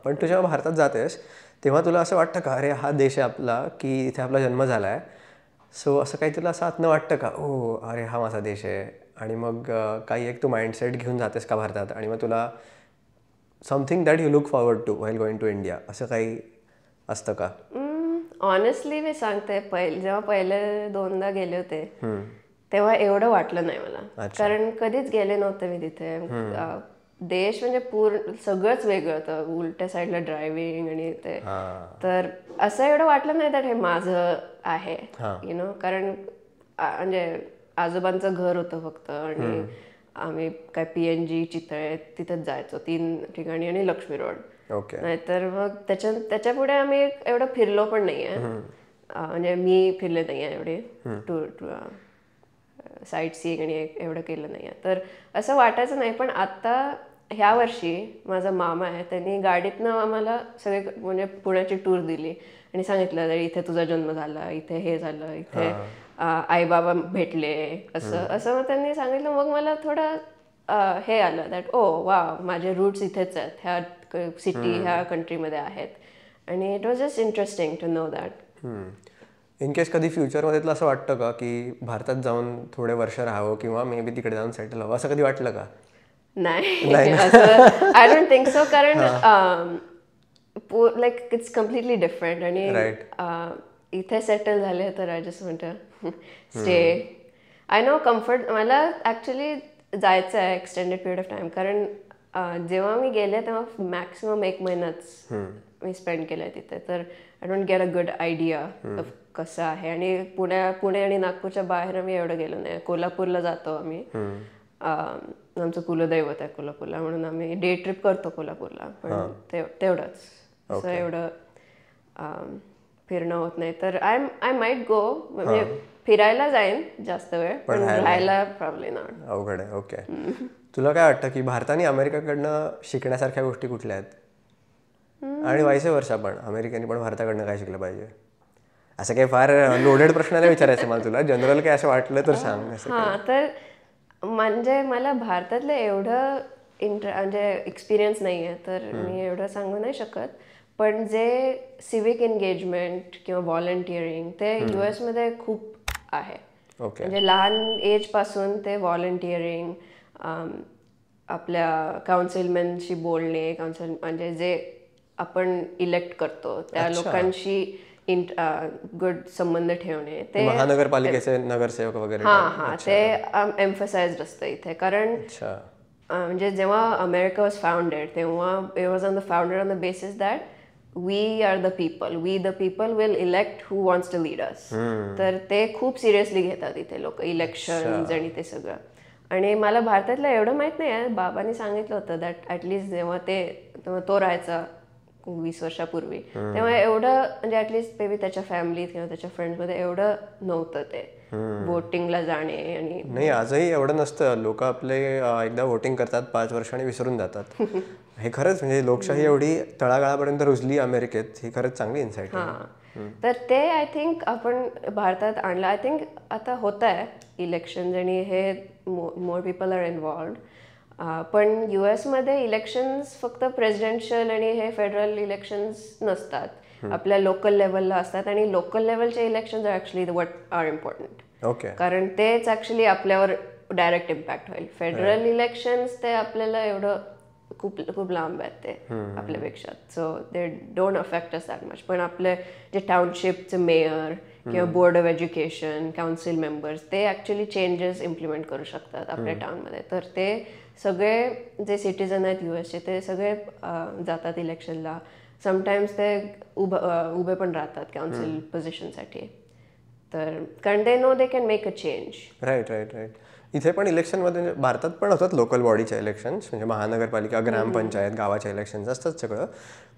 [SPEAKER 2] पण तू जेव्हा भारतात जातेस तेव्हा तुला असं वाटतं का, अरे हा देश आहे आपला, की इथे आपला जन्म झाला आहे, सो असं काही तुला असं आतनं वाटतं का, ओ अरे हा माझा देश आहे? आणि मग काही एक तू माइंडसेट घेऊन जातेस का भारतात आणि मग तुला something that you look forward to while going to India, असं काही असतं का?
[SPEAKER 1] ऑनेस्टली मी सांगते, जेव्हा पहिले 2दा गेले होते तेव्हा एवढं वाटलं नाही मला. कारण कधीच गेले नव्हते मी तिथे. देश म्हणजे पूर्ण सगळंच वेगळं होतं. उलट्या साईडला ड्रायव्हिंग आणि ते. तर असं एवढं वाटलं नाही तर हे माझं आहे, यु नो. कारण म्हणजे आजोबांचं घर होतं फक्त आणि आम्ही काय PNG, चितळे तिथेच जायचो 3 ठिकाणी आणि लक्ष्मी रोड.
[SPEAKER 2] ओके.
[SPEAKER 1] नाहीतर मग त्याच्या पुढे आम्ही एवढं फिरलो पण नाहीये. म्हणजे मी फिरले नाही आहे एवढे टूर साईट सीइंग आणि एवढं केलं नाही आहे. तर असं वाटायचं नाही. पण आता ह्या वर्षी माझा मामा आहे, त्यांनी गाडीतनं आम्हाला सगळे म्हणजे पुण्याची टूर दिली आणि सांगितलं इथे तुझा जन्म झाला, इथे हे झालं, इथे आई बाबा भेटले, असं असं मग त्यांनी सांगितलं. मग मला थोडं हे आलं दॅट वा माझे रूट्स इथेच आहेत, ह्या सिटी ह्या कंट्रीमध्ये आहेत. आणि it was just interesting to know that.
[SPEAKER 2] In case कधी फ्युचरमध्ये तुला असं वाटतं का की भारतात जाऊन थोडे वर्ष राहावं किंवा मे बी तिकडे जाऊन सेटल व्हावं, असं कधी वाटलं का?
[SPEAKER 1] नाही, असं आय डोंट थिंक सो. कारण लाईक इट्स कम्प्लिटली डिफरंट. आणि इथे सेटल झाले तर I just want to stay. I know comfort. मला ॲक्च्युली जायचं आहे एक्सटेंडेड पिरियड ऑफ टाईम. कारण जेव्हा मी गेले तेव्हा मॅक्सिमम 1 महिनाच मी स्पेंड केलं आहे तिथे. तर I don't get a good idea of कसं आहे. आणि पुणे आणि नागपूरच्या बाहेर मी एवढं गेलो नाही. कोल्हापूरला जातो आम्ही, आमचं कुलदैवत आहे कोल्हापूरला, म्हणून आम्ही डे ट्रिप करतो कोल्हापूरला. पण तेवढंच, असं एवढं फिरणं होत नाही. तर आय माईट गो, म्हणजे फिरायला जाईन जास्त वेळ, पण राहायला प्रॉब्लेम नॉट.
[SPEAKER 2] अवघड आहे. ओके. तुला काय वाटतं की भारत आणि अमेरिकेकडनं शिकण्यासारख्या गोष्टी कुठल्या आहेत? आणि वाईस वर्षा पण अमेरिकेने पण भारताकडनं काय शिकलं पाहिजे? असं काही फार लोडेड प्रश्नाला विचारायचं मला तुला. जनरल काय असं वाटलं तर सांग.
[SPEAKER 1] तर म्हणजे मला भारतातलं एवढं म्हणजे एक्सपिरियन्स नाही आहे, तर मी एवढं सांगू नाही शकत. पण जे सिविक एंगेजमेंट किंवा व्हॉलंटिअरिंग ते US मध्ये खूप आहे. म्हणजे लहान एजपासून ते व्हॉलंटिअरिंग, आपल्या काउन्सिलमॅनशी बोलणे, म्हणजे जे आपण इलेक्ट करतो त्या लोकांशी गुड संबंध ठेवणे, ते
[SPEAKER 2] महानगरपालिकेचे नगरसेवक वगैरे.
[SPEAKER 1] ते एम्फसाइज्ड असतं इथे. कारण म्हणजे जेव्हा अमेरिका वॉज फाउंडेड तेव्हा it was on the founded on the basis that we are the people, we the people will elect who wants to lead us. तर ते खूप सिरियसली घेतात इथे लोक, इलेक्शन्स आणि ते सगळं. आणि मला भारतातलं एवढं माहीत नाही आहे. बाबांनी सांगितलं होतं दॅट ॲटलिस्ट जेव्हा तो राहायचा 20 वर्षापूर्वी, तेव्हा एवढं म्हणजे ॲटलिस्ट मे बी त्याच्या फॅमिलीत किंवा त्याच्या फ्रेंड्समध्ये एवढं नव्हतं ते वोटिंगला जाणे. आणि
[SPEAKER 2] नाही, आजही एवढं नसतं. लोक आपले एकदा वोटिंग करतात, 5 वर्षांनी विसरून जातात. हे खरंच म्हणजे लोकशाही एवढी तळागाळापर्यंत रुजली अमेरिकेत, ही खरंच चांगली इन्साईट आहे.
[SPEAKER 1] तर ते आय थिंक आपण भारतात आणलं. आय थिंक आता होत आहे इलेक्शन्स आणि हे मोर पीपल आर इन्वॉल्व्ड. पण US मध्ये इलेक्शन्स फक्त प्रेसिडेन्शियल आणि हे फेडरल इलेक्शन्स नसतात, आपल्या लोकल लेवलला असतात. आणि लोकल लेवलचे elections are actually what are important. कारण तेच ॲक्च्युली आपल्यावर डायरेक्ट इम्पॅक्ट होईल. फेडरल इलेक्शन्स ते आपल्याला एवढं खूप लांब आहेत ते आपल्यापेक्षा, so they don't affect us that much. पण आपले जे टाउनशिपचे मेयर किंवा board of education, council members, ते ॲक्च्युली चेंजेस इम्प्लिमेंट करू शकतात आपल्या टाउनमध्ये. तर ते सगळे जे सिटीजन आहेत US चे ते सगळे जातात इलेक्शनला. समटाईम्स ते उभे पण राहतात काउन्सिल पोझिशनसाठी. तर कारण they know they can make a change.
[SPEAKER 2] Right. इथे पण इलेक्शनमध्ये भारतात पण होतात लोकल बॉडीच्या इलेक्शन्स, म्हणजे महानगरपालिका, ग्रामपंचायत, गावाच्या इलेक्शन्स असतात सगळं.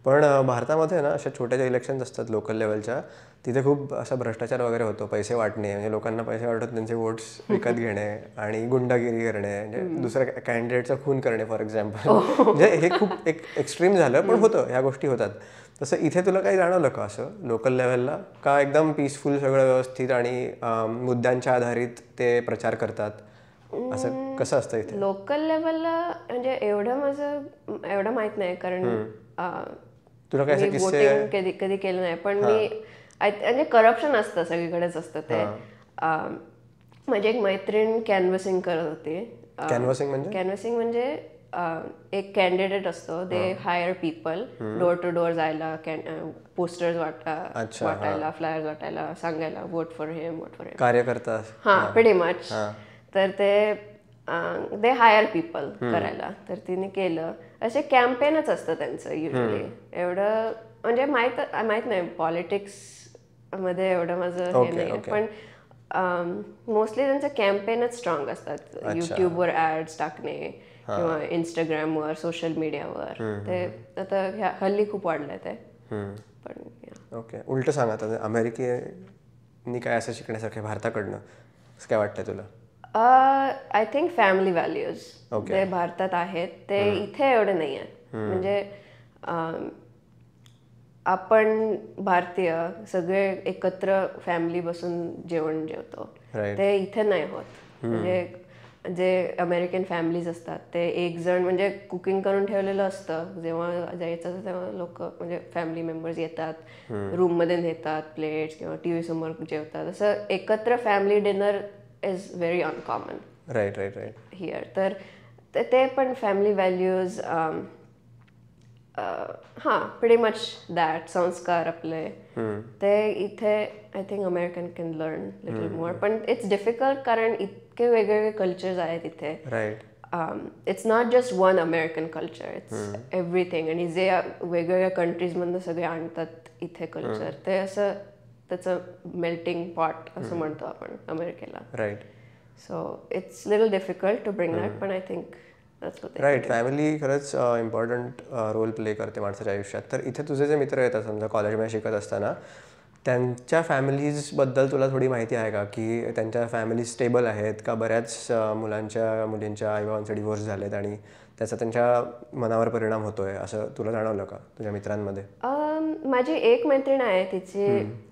[SPEAKER 2] पण भारतामध्ये ना अशा छोट्या ज्या इलेक्शन्स असतात लोकल लेवलच्या, तिथे खूप असा भ्रष्टाचार वगैरे होतो. पैसे वाटणे, म्हणजे लोकांना पैसे वाटत त्यांचे वोट्स विकत घेणे आणि गुंडागिरी करणे, म्हणजे दुसऱ्या कॅन्डिडेटचा खून करणे फॉर एक्झाम्पल. म्हणजे हे खूप एक एक्स्ट्रीम झालं, पण होतं, ह्या गोष्टी होतात. तसं इथे तुला काही जाणवलं का असं लोकल लेवलला? का एकदम पीसफुल सगळं व्यवस्थित आणि मुद्द्यांच्या आधारित ते प्रचार करतात? असं कसं असतं इथे
[SPEAKER 1] लोकल लेवलला? म्हणजे एवढं माहित नाही, कारण
[SPEAKER 2] तुला काय
[SPEAKER 1] वोटिंग कधी केलं नाही. पण मी म्हणजे करप्शन असतं सगळीकडेच असतं ते. माझी एक मैत्रीण कॅनव्हसिंग करत होती. कॅनव्हसिंग म्हणजे एक कॅन्डिडेट असतो, they hire people door to door जायला, पोस्टर्स वाटायला, फ्लायर्स वाटायला, सांगायला vote for him, vote for him,
[SPEAKER 2] कार्यकर्ता.
[SPEAKER 1] Pretty much. तर ते हायर पीपल करायला. तर तिने केलं. असे कॅम्पेनच असतं त्यांचं युजली. एवढं म्हणजे माहित नाही, पॉलिटिक्स मध्ये एवढं माझं हे नाही. पण मोस्टली त्यांचं कॅम्पेनच स्ट्रॉंग असतात. युट्यूबवर ऍड्स टाकणे किंवा इंस्टाग्रामवर, सोशल मीडियावर. ते आता हल्ली खूप वाढलंय ते. पण
[SPEAKER 2] ओके. उलट सांग आता, अमेरिकेनी काय असं शिकण्यासारखं भारताकडनं असं काय वाटतंय तुला?
[SPEAKER 1] आय थिंक फॅमिली व्हॅल्यूज जे भारतात आहेत ते इथे एवढे नाही आहेत. म्हणजे आपण भारतीय सगळे एकत्र फॅमिली बसून जेवण जेवतो, ते इथे नाही होत. म्हणजे जे अमेरिकन फॅमिलीज असतात ते एक जण म्हणजे कुकिंग करून ठेवलेलं असतं, जेव्हा जायचं तेव्हा लोक म्हणजे फॅमिली मेंबर्स येतात, रूममध्ये नेतात प्लेट्स किंवा टीव्ही समोर जेवतात. असं एकत्र family dinner is very uncommon
[SPEAKER 2] right right right
[SPEAKER 1] here. तर ते पण फॅमिली व्हॅल्यूज, हां प्रिटी मच दॅट संस्कार आपले ते इथे I think American can learn little more. पण इट्स डिफिकल्ट कारण इतके वेगवेगळे कल्चर्स आहेत इथे.
[SPEAKER 2] Right.
[SPEAKER 1] It's not just one American culture, it's everything. आणि जे वेगवेगळ्या कंट्रीजमधनं सगळे आणतात इथे कल्चर, ते असं त्याचं मेल्टिंग पॉट असं म्हणतो आपण अमेरिकेला.
[SPEAKER 2] Right.
[SPEAKER 1] So it's little difficult to bring that, पण आय थिंक
[SPEAKER 2] राईट. फॅमिली खरंच इम्पॉर्टंट रोल प्ले करते माणसाच्या आयुष्यात. तर इथे तुझे जे मित्र येतात समजा कॉलेजमध्ये शिकत असताना, त्यांच्या फॅमिलीजबद्दल तुला थोडी माहिती आहे का, की त्यांच्या फॅमिली स्टेबल आहेत का? बऱ्याच मुलींच्या आईबाबांचे डिवोर्स झालेत आणि त्याचा त्यांच्या मनावर परिणाम होतोय, असं तुला जाणवलं का तुझ्या मित्रांमध्ये?
[SPEAKER 1] माझी एक मैत्रीण आहे, तिचे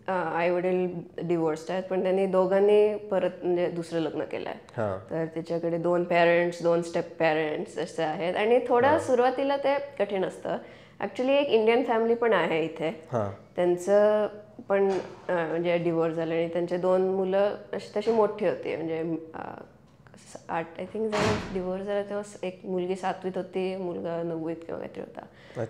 [SPEAKER 1] आई वडील डिवोर्स्ड आहेत, पण त्यांनी दोघांनी परत म्हणजे दुसरं लग्न केलं आहे. तर तिच्याकडे 2 पेरेंट्स 2 स्टेप पेरेंट्स असे आहेत. आणि थोडं सुरुवातीला ते कठीण असतं. ॲक्च्युली एक इंडियन फॅमिली पण आहे इथे, त्यांचं पण म्हणजे डिवोर्स झालं आणि त्यांचे 2 मुलं तशी मोठी होती. म्हणजे 8 आय थिंक जेव्हा डिवोर्स झाला तेव्हा एक मुलगी 7वीत होती, मुलगा 9वीत किंवा काहीतरी होता.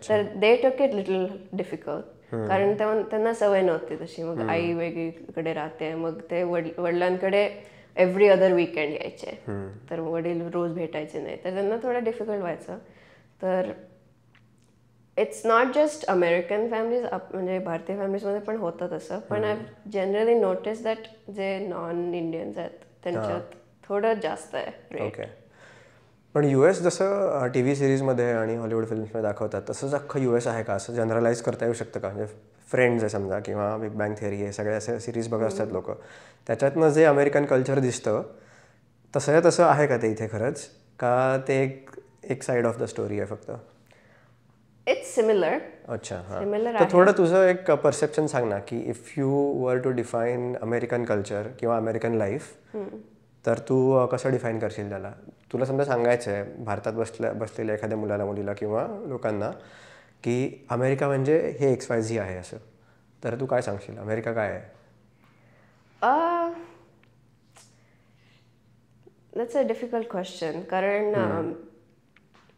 [SPEAKER 1] तर दे टूक इट लिटल डिफिकल्ट, कारण त्यांना सवय नव्हती तशी. मग आई वेगळीकडे राहते, मग ते वडिलांकडे एव्हरी अदर वीकेंड यायचे, तर वडील रोज भेटायचे नाही, तर त्यांना थोडं डिफिकल्ट व्हायचं. तर it's not just American families, म्हणजे भारतीय फॅमिलीजमध्ये पण होतं तसं. पण आय जनरली नोटीस दॅट जे नॉन इंडियन्स आहेत त्यांच्यात थोडं जास्त आहे.
[SPEAKER 2] ओके. पण US जसं TV सिरीजमध्ये आणि हॉलिवूड फिल्म्समध्ये दाखवतात तसंच अख्खं US आहे का, असं जनरलाइज करता येऊ शकतं का? म्हणजे फ्रेंड्स आहे समजा किंवा बिग बँग थिअरी, हे सगळे असे सिरीज बघत असतात लोक, त्याच्यातनं जे अमेरिकन कल्चर दिसतं तसं आहे का ते इथे खरंच, का ते एक साईड ऑफ द स्टोरी आहे फक्त?
[SPEAKER 1] It's similar.
[SPEAKER 2] अच्छा. हां. तर थोडं तुझं एक परसेप्शन सांग ना, की if you were to define American culture किंवा अमेरिकन लाईफ, तर तू कसं डिफाईन करशील त्याला? तुला समजा सांगायचं आहे भारतात बसलेल्या एखाद्या मुलीला किंवा लोकांना की अमेरिका म्हणजे हे XYZ आहे असं, तर तू काय सांगशील? अमेरिका काय आहे?
[SPEAKER 1] दॅट्स अ डिफिकल्ट क्वेश्चन, कारण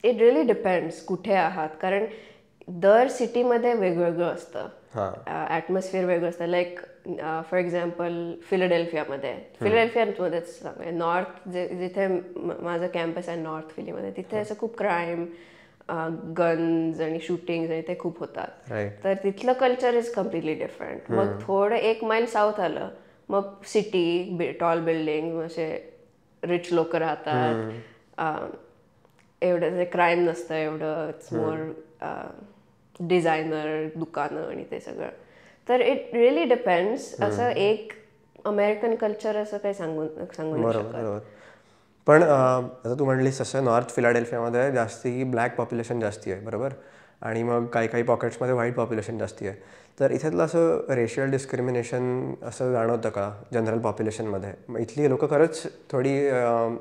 [SPEAKER 1] इट रिअली डिपेंड्स कुठे आहात. कारण दर सिटीमध्ये वेगवेगळं असतं, ॲटमॉस्फिअर वेगळं असतं. लाईक फॉर एक्झाम्पल फिलाडेल्फियामध्येच सांगा, नॉर्थ जिथे माझं कॅम्पस आहे नॉर्थ फिलीमध्ये, तिथे असं खूप क्राईम, गन्स आणि शूटिंग्स आणि ते खूप होतात. तर तिथलं कल्चर इज कम्प्लिटली डिफरंट. मग थोडं 1 मैल साऊथ आलं, मग सिटी, टॉल बिल्डिंग, असे रिच लोक राहतात, एवढं क्राईम नसतं एवढं. इट्स मोर डिझायनर दुकानं आणि ते सगळं. तर इट रिअली डिपेंड्स. असं एक अमेरिकन कल्चर असं काही सांगू नाही शकत.
[SPEAKER 2] पण आता तू म्हणलीस तसं नॉर्थ फिलाडेल्फियामध्ये जास्ती ब्लॅक पॉप्युलेशन जास्ती आहे, बरोबर, आणि मग काही पॉकेट्समध्ये व्हाईट पॉप्युलेशन जास्ती आहे. तर इथलं असं रेशियल डिस्क्रिमिनेशन असं जाणवतं का जनरल पॉप्युलेशनमध्ये? मग इथली लोकं खरंच थोडी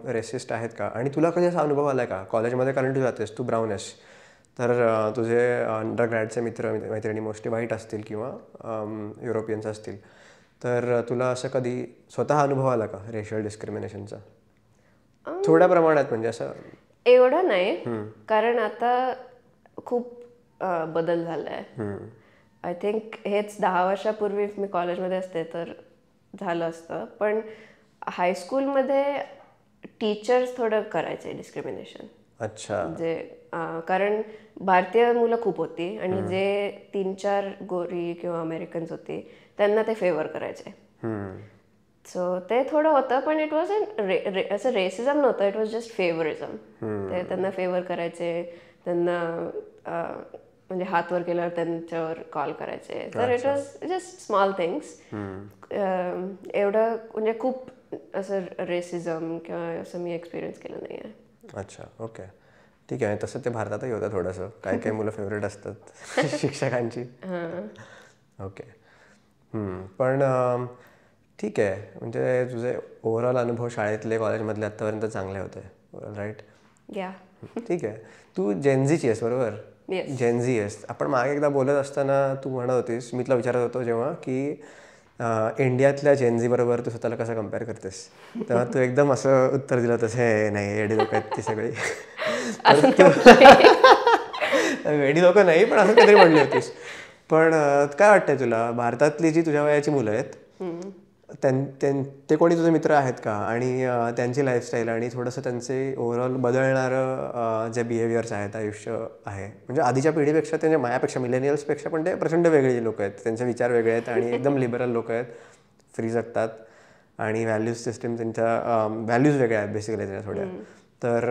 [SPEAKER 2] रेसिस्ट आहेत का? आणि तुला कधी असा अनुभव आला आहे का कॉलेजमध्ये? कारण तू जातेस, तू ब्राऊन आहेस, तर तुझे अंडरग्रॅडचे मैत्रिणी मोस्टली व्हाईट असतील किंवा युरोपियन्स असतील, तर तुला असं कधी स्वतः अनुभव आला का रेशियल डिस्क्रिमिनेशनचा? थोड्या प्रमाणात, म्हणजे असं
[SPEAKER 1] एवढं नाही, कारण आता खूप बदल झाला आहे. आय थिंक हेच 10 वर्षापूर्वी मी कॉलेजमध्ये असते तर झालं असतं. पण हायस्कूलमध्ये टीचर्स थोडं करायचे डिस्क्रिमिनेशन.
[SPEAKER 2] अच्छा.
[SPEAKER 1] जे कारण भारतीय मुलं खूप होती आणि जे 3-4 गोरी किंवा अमेरिकन्स होती त्यांना ते फेवर करायचे. सो ते थोडं होतं, पण इट वॉज असं रेसिझम नव्हतं, इट वॉज जस्ट फेवरिझम. ते त्यांना फेवर करायचे, त्यांना म्हणजे हात वर केल्यावर त्यांच्यावर कॉल करायचे. तर it was just small things. एवढं म्हणजे खूप असं रेसिझम किंवा असं मी एक्सपिरियन्स केलं नाही आहे.
[SPEAKER 2] अच्छा, ओके, ठीक आहे. तसं ते भारतातही होतं थोडंसं. काही काही मुलं फेवरेट असतात शिक्षकांची. ओके. पण ठीक आहे, म्हणजे तुझे ओव्हरऑल अनुभव शाळेतले कॉलेजमधले आत्तापर्यंत चांगले होते, राईट?
[SPEAKER 1] या
[SPEAKER 2] ठीक आहे. तू जेनझीची आहेस बरोबर? जेनझी आहेस. आपण मागे एकदा बोलत असताना तू म्हणत होतीस, मी तुला विचारत होतो जेव्हा, की इंडियातल्या जेनझी बरोबर तू स्वतःला कसं कम्पेअर करतेस, तेव्हा तू एकदम असं उत्तर दिलं होतंस, हे नाही एडी लोक आहेत ती सगळी. एडी लोक नाही, पण असं काहीतरी म्हणली होतीस. पण काय वाटतंय तुला, भारतातली जी तुझ्या वयाची मुलं आहेत ते कोणी तुझे मित्र आहेत का, आणि त्यांची लाईफस्टाईल आणि थोडंसं त्यांचे ओव्हरऑल बदलणारं जे बिहेवियर्स आहेत, आयुष्य आहे, म्हणजे आधीच्या पिढीपेक्षा, त्यांच्या माझ्यापेक्षा, मिलेनियल्सपेक्षा पण ते प्रचंड वेगळी लोक आहेत, त्यांचे विचार वेगळे आहेत आणि एकदम लिबरल लोक आहेत, फ्री जगतात आणि व्हॅल्यूज सिस्टीम, त्यांच्या व्हॅल्यूज वेगळ्या आहेत बेसिकली त्यांच्या थोड्या. तर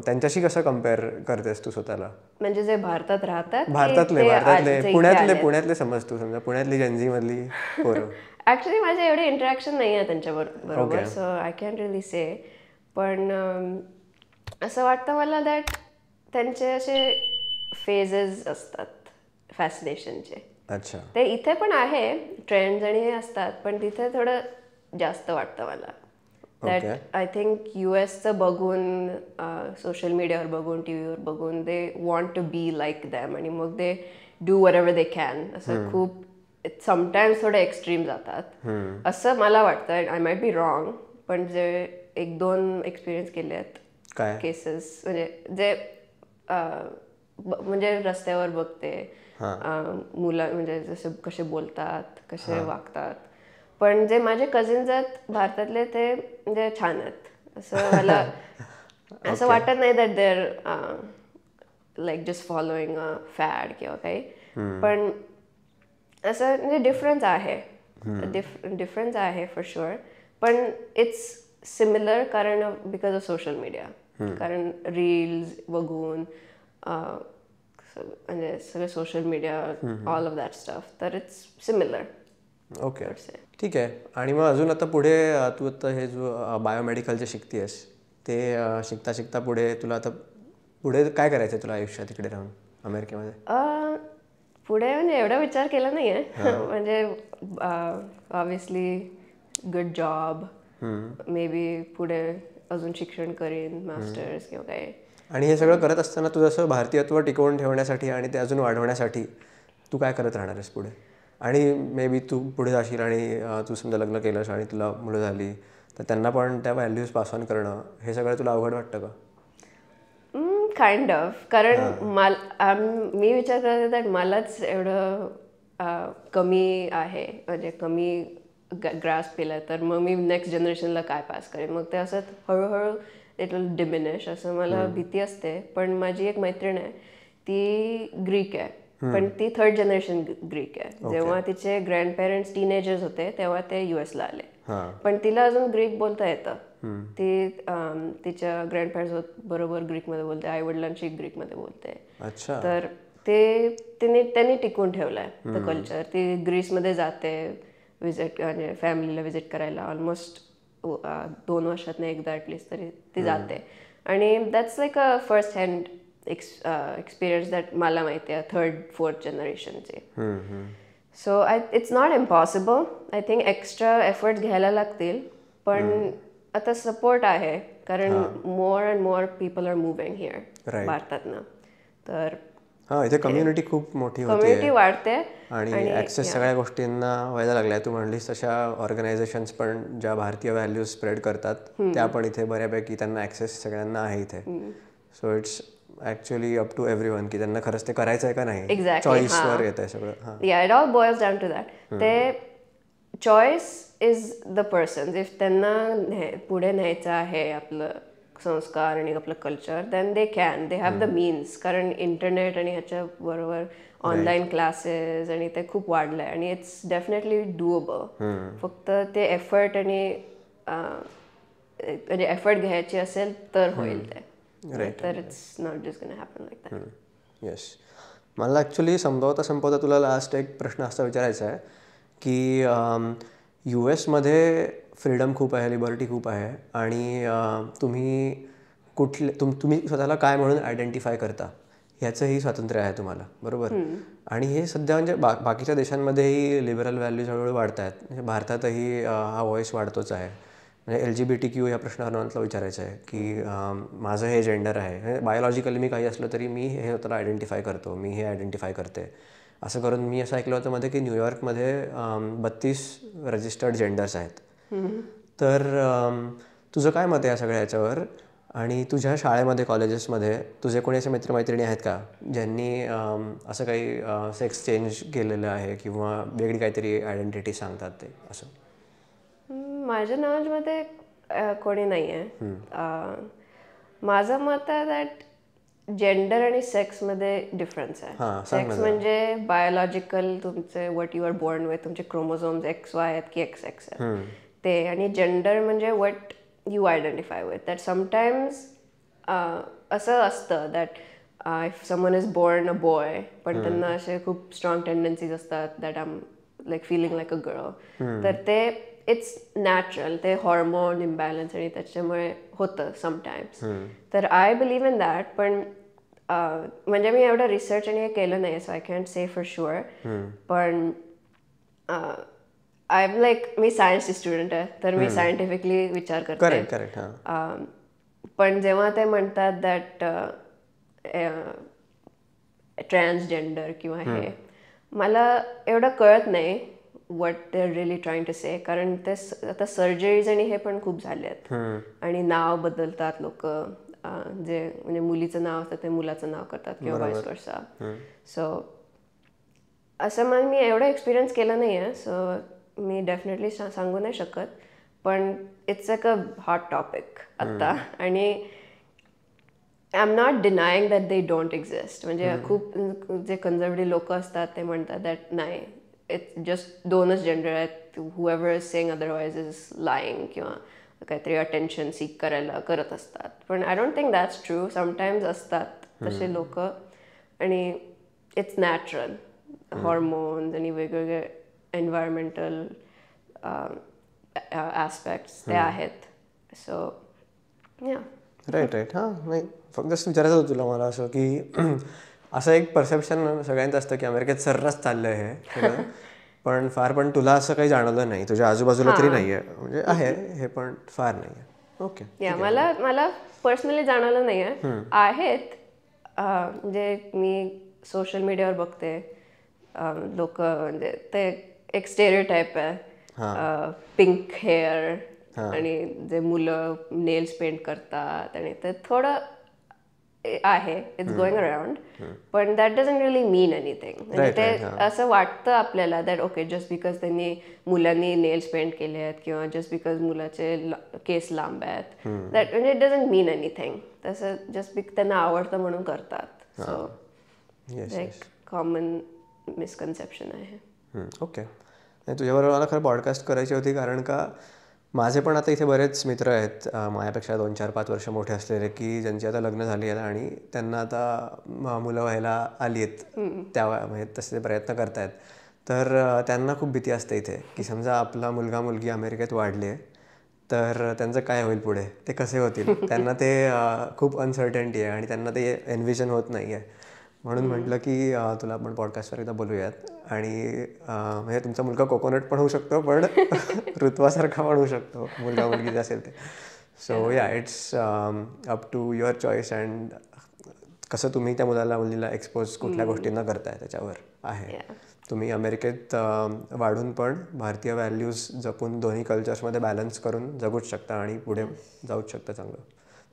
[SPEAKER 2] त्यांच्याशी कसं कम्पेअर करतेस तू स्वतःला?
[SPEAKER 1] म्हणजे जे भारतात राहतात,
[SPEAKER 2] भारतातले पुण्यातले समज तू, समजा पुण्यातली जेनझी मधली पोरं.
[SPEAKER 1] ऍक्च्युली माझे एवढे इंटरॅक्शन नाही आहे त्यांच्याबरोबर, सो आय कॅन रिअली से. पण असं वाटतं मला दॅट त्यांचे असे फेजेस असतात फॅसिनेशनचे.
[SPEAKER 2] अच्छा.
[SPEAKER 1] ते इथे पण आहे, ट्रेंड्स आणि हे असतात, पण तिथे थोडं जास्त वाटतं मला. दॅट आय थिंक US बघून, सोशल मीडियावर बघून, टीव्हीवर बघून, they want to be like damn, आणि मग they do whatever they can. असं खूप समटाईम्स थोडे एक्स्ट्रीम जातात असं मला वाटतं. आय माईट बी रॉंग, पण जे 1-2 एक्सपिरियन्स केले आहेत केसेस, म्हणजे जे म्हणजे रस्त्यावर बघते मुलं, म्हणजे जसे कसे बोलतात, कसे वागतात. पण जे माझे कझिन्स आहेत भारतातले, ते म्हणजे छान आहेत. असं मला असं वाटत नाही that they are like just following a fad किंवा काही. पण असं म्हणजे डिफरन्स आहे फॉर शुअर. पण इट्स सिमिलर कारण बिकॉज ऑफ सोशल मीडिया. कारण रील्स बघून, म्हणजे सगळं social media, all of that stuff, तर इट्स सिमिलर.
[SPEAKER 2] ओके, ठीक आहे. आणि मग अजून आता पुढे तू आता हे जो बायोमेडिकलचे शिकतेस, ते शिकता शिकता पुढे तुला आता पुढे काय करायचं तुला आयुष्यात तिकडे राहून अमेरिकेमध्ये?
[SPEAKER 1] पुढे म्हणजे एवढा विचार केला नाही आहे. म्हणजे obviously good job, may be पुढे अजून शिक्षण करीन, मास्टर्स किंवा काय.
[SPEAKER 2] आणि हे सगळं करत असताना तू जसं भारतीयत्व टिकवून ठेवण्यासाठी आणि ते अजून वाढवण्यासाठी तू काय करत राहणार आहेस पुढे? आणि मे बी तू पुढे जाशील आणि तू समजा लग्न केलंस आणि तुला मुलं झाली, तर त्यांना पण त्या व्हॅल्यूज पास ऑन करणं, हे सगळं तुला अवघड वाटतं का?
[SPEAKER 1] Kind of. कारण मी विचार करते दॅट मलाच एवढं कमी आहे, म्हणजे कमी ग्रास्प केलं, तर मग मी नेक्स्ट जनरेशनला काय पास करेन. मग ते असं हळूहळू इट विल डिमिनिश, असं मला भीती असते. पण माझी एक मैत्रीण आहे, ती ग्रीक आहे, पण ती 3rd जनरेशन ग्रीक आहे. जेव्हा तिचे ग्रँडपेरेंट्स टीनेजर्स होते तेव्हा ते US आले, पण तिला अजून ग्रीक बोलता येतं. ती तिच्या ग्रँडपेरेंट्स बरोबर ग्रीकमध्ये बोलते, आई वडिलांशी ग्रीकमध्ये बोलते. तर त्यांनी टिकून ठेवलंय द कल्चर. ती ग्रीसमध्ये जाते विजिट, म्हणजे फॅमिलीला विजिट करायला ऑलमोस्ट 2 वर्षातून एकदा ॲटलिस्ट तरी ती जाते. आणि that's like a first hand experience that मला माहिती आहे 3rd-4th जनरेशनचे. So it's not impossible. I think extra efforts घ्यायला लागतील, पण आता सपोर्ट आहे, कारण more and more people are moving here भारतातनं. तर
[SPEAKER 2] इथे कम्युनिटी खूप मोठी
[SPEAKER 1] कम्युनिटी वाढते
[SPEAKER 2] आणि ॲक्सेस सगळ्या गोष्टींना व्हायला लागलाय. तू म्हणलीस तशा ऑर्गनायझेशन्स पण ज्या भारतीय व्हॅल्यूज स्प्रेड करतात, त्या पण इथे बऱ्यापैकी त्यांना ॲक्सेस सगळ्यांना आहे इथे. So it's actually up to everyone की त्यांना खरंच ते करायचं आहे का नाही, चॉईसवर येत आहे सगळं.
[SPEAKER 1] Yeah it all boils down to that. ते choice is the person. If त्यांना पुढे न्यायचं आहे आपलं संस्कार आणि आपलं culture, then they can, they have the means. कारण इंटरनेट आणि ह्याच्याबरोबर ऑनलाईन क्लासेस आणि ते खूप वाढलं आहे, आणि इट्स डेफिनेटली डुएबल. फक्त ते एफर्ट आणि म्हणजे एफर्ट घ्यायची असेल तर होईल ते. तर it's not just gonna happen like that.
[SPEAKER 2] Yes. मला ॲक्च्युली संपवता तुला लास्ट एक प्रश्न असा विचारायचा आहे की US मध्ये फ्रीडम खूप आहे, लिबर्टी खूप आहे आणि तुम्ही तुम्ही स्वतःला काय म्हणून आयडेंटिफाय करता ह्याचंही स्वातंत्र्य आहे तुम्हाला, बरोबर. आणि हे सध्या म्हणजे बाकीच्या देशांमध्येही लिबरल व्हॅल्यूज हळूहळू वाढत आहेत. म्हणजे भारतातही हा व्हॉइस वाढतोच आहे. म्हणजे LGBTQ या प्रश्नावर मला विचारायचं आहे की माझं हे जेंडर आहे, बायोलॉजिकली मी काही असलं तरी मी हे स्वतःला आयडेंटिफाय करतो, मी हे आयडेंटिफाय करते. असं करून मी असं ऐकलं होतं मध्ये की न्यूयॉर्कमध्ये 32 रजिस्टर्ड जेंडर्स आहेत. तर तुझं काय मत आहे या सगळ्या ह्याच्यावर? आणि तुझ्या शाळेमध्ये, कॉलेजेसमध्ये तुझे कोणी असे मित्रमैत्रिणी आहेत का ज्यांनी असं काही सेक्स चेंज केलेलं आहे किंवा वेगळी काहीतरी आयडेंटिटी सांगतात ते असं?
[SPEAKER 1] माझ्या नॉलेजमध्ये कोणी नाही आहे. माझं मत आहे दॅट जेंडर आणि सेक्समध्ये डिफरन्स आहे. सेक्स म्हणजे बायोलॉजिकल, तुमचे what you are born with, तुमचे क्रोमोझोम्स XY आहेत की XX आहेत ते. आणि जेंडर म्हणजे what you identify with. That sometimes असं असतं that if someone is born a boy पण त्यांना असे खूप स्ट्रॉंग टेंडन्सीज असतात that I am like feeling like a girl, तर ते इट्स नॅचरल, ते हॉर्मोन इम्बॅलन्स आणि त्याच्यामुळे होतं समटाईम्स. तर आय बिलीव्ह इन दॅट. पण म्हणजे मी एवढं रिसर्च आणि हे केलं नाही, so I can't say for sure. पण आय एम लाईक, मी सायन्सची स्टुडंट आहे तर मी सायंटिफिकली विचार करते. पण जेव्हा ते म्हणतात दॅट ट्रान्सजेंडर किंवा हे, मला एवढं कळत नाही what they are really trying to say. कारण ते आता सर्जरीज आणि हे पण खूप झाले आहेत आणि नाव बदलतात लोक, जे म्हणजे मुलीचं नाव असतं ते मुलाचं नाव करतात किंवा वाईस वर्सा. सो असं मग मी एवढं एक्सपिरियन्स केलं नाही आहे, सो मी डेफिनेटली सांगू नाही शकत. पण it's like a hot topic आत्ता. आणि I am not denying that they don't exist. म्हणजे खूप जे कन्झर्वेटिव्ह लोक असतात ते म्हणतात दॅट नाही, इट्स जस्ट दोनच जेंडर आहेत, whoever is saying otherwise is lying किंवा काहीतरी अटेन्शन सीक करायला करत असतात. पण I don't think that's true. Sometimes असतात तसे लोक आणि इट्स नॅचरल. हॉर्मोन्स आणि वेगवेगळे एन्व्हायरमेंटल ॲस्पेक्ट्स ते आहेत. सो या
[SPEAKER 2] राईट. हां, नाही फक्त जस्ट विचारायचं होतं तुला मला असं की असं एक परसेप्शन सगळ्यांत असतं की अमेरिकेत सर्रास चाललं आहे हे पण तुला असं काही जाणवलं नाही, तुझ्या आजूबाजूला तरी नाही आहे. म्हणजे आहे हे पण फार नाही आहे. ओके.
[SPEAKER 1] या मला पर्सनली जाणवलं नाही आहे. आहेत म्हणजे मी सोशल मीडियावर बघते लोक, म्हणजे ते एक स्टेरियोटाईप आहे, पिंक हेअर आणि जे मुलं नेल्स पेंट करतात आणि ते थोडं आहे, इट्स गोइंग अराउंड. पण that doesn't really mean anything. म्हणजे ते असं वाटतं आपल्याला दॅट ओके, जस्ट बिकॉज त्यांनी मुलांनी नेल्स पेंट केले आहेत किंवा जस्ट बिकॉज मुलाचे केस लांब आहेत, दॅट म्हणजे इट डझंट मीन एनिथिंग. तसं जस्ट त्यांना आवडतं म्हणून करतात. सो एक कॉमन मिसकन्सेप्शन आहे.
[SPEAKER 2] ओके. नाही, तुझ्याबरोबर मला खरं पॉडकास्ट करायची होती कारण का माझे पण आता इथे बरेच मित्र आहेत माझ्यापेक्षा 2-4-5 वर्ष मोठे असलेले की ज्यांची आता लग्न झाली आहेत आणि त्यांना आता मुलं व्हायला आली आहेत, त्या म्हणजे तसे प्रयत्न करतायत. तर त्यांना खूप भीती असते इथे की समजा आपला मुलगा मुलगी अमेरिकेत वाढली आहे तर त्यांचं काय होईल पुढे, ते कसे होतील. त्यांना ते खूप अनसर्टन्टी आहे आणि त्यांना ते एनविजन होत नाही आहे. म्हणून म्हटलं की तुला आपण पॉडकास्टवर एकदा बोलूयात. आणि म्हणजे तुमचा मुलगा कोकोनट पण होऊ शकतो पण ऋत्वासारखा पण होऊ शकतो, मुलगा मुलगी जे असेल ते. So yeah, it's up to your choice and कसं तुम्ही त्या मुलीला एक्सपोज कुठल्या गोष्टींना करताय त्याच्यावर आहे. तुम्ही अमेरिकेत वाढून पण भारतीय व्हॅल्यूज जपून दोन्ही कल्चर्समध्ये बॅलन्स करून जगूच शकता आणि पुढे जाऊच शकता चांगलं.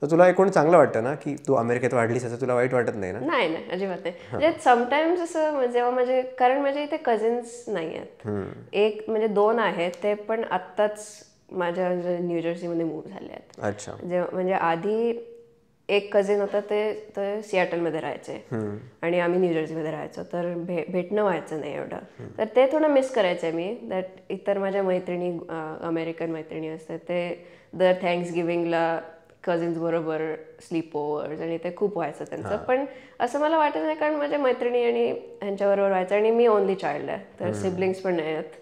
[SPEAKER 2] तर तुला एकूण चांगलं वाटतं ना की तू अमेरिकेत वाढलीस, असं तुला वाईट वाटत नाही ना?
[SPEAKER 1] नाही, अजिबात नाही. म्हणजे समटाईम्स असं जेव्हा कारण माझे इथे कझिन्स नाही आहेत. एक म्हणजे 2 आहेत, ते पण आत्ताच माझ्या न्यूजर्सीमध्ये मूव्ह झाले आहेत.
[SPEAKER 2] अच्छा.
[SPEAKER 1] म्हणजे आधी एक कझिन होता, ते सिॲटलमध्ये राहायचे आणि आम्ही न्यूजर्सीमध्ये राहायचो, तर भेटणं व्हायचं नाही एवढं. तर ते थोडं मिस करायचं आहे मी. दॅट इतर माझ्या मैत्रिणी, अमेरिकन मैत्रिणी असतात, ते दर थँक्सगिव्हिंगला कझिन्स बरोबर स्लीप ओव्हर्स आणि ते खूप व्हायचं त्यांचं. पण असं मला वाटत नाही, कारण माझ्या मैत्रिणी आणि ह्यांच्याबरोबर व्हायचं आणि मी ओनली चाइल्ड आहे, तर सिबलिंग्स पण नाही आहेत.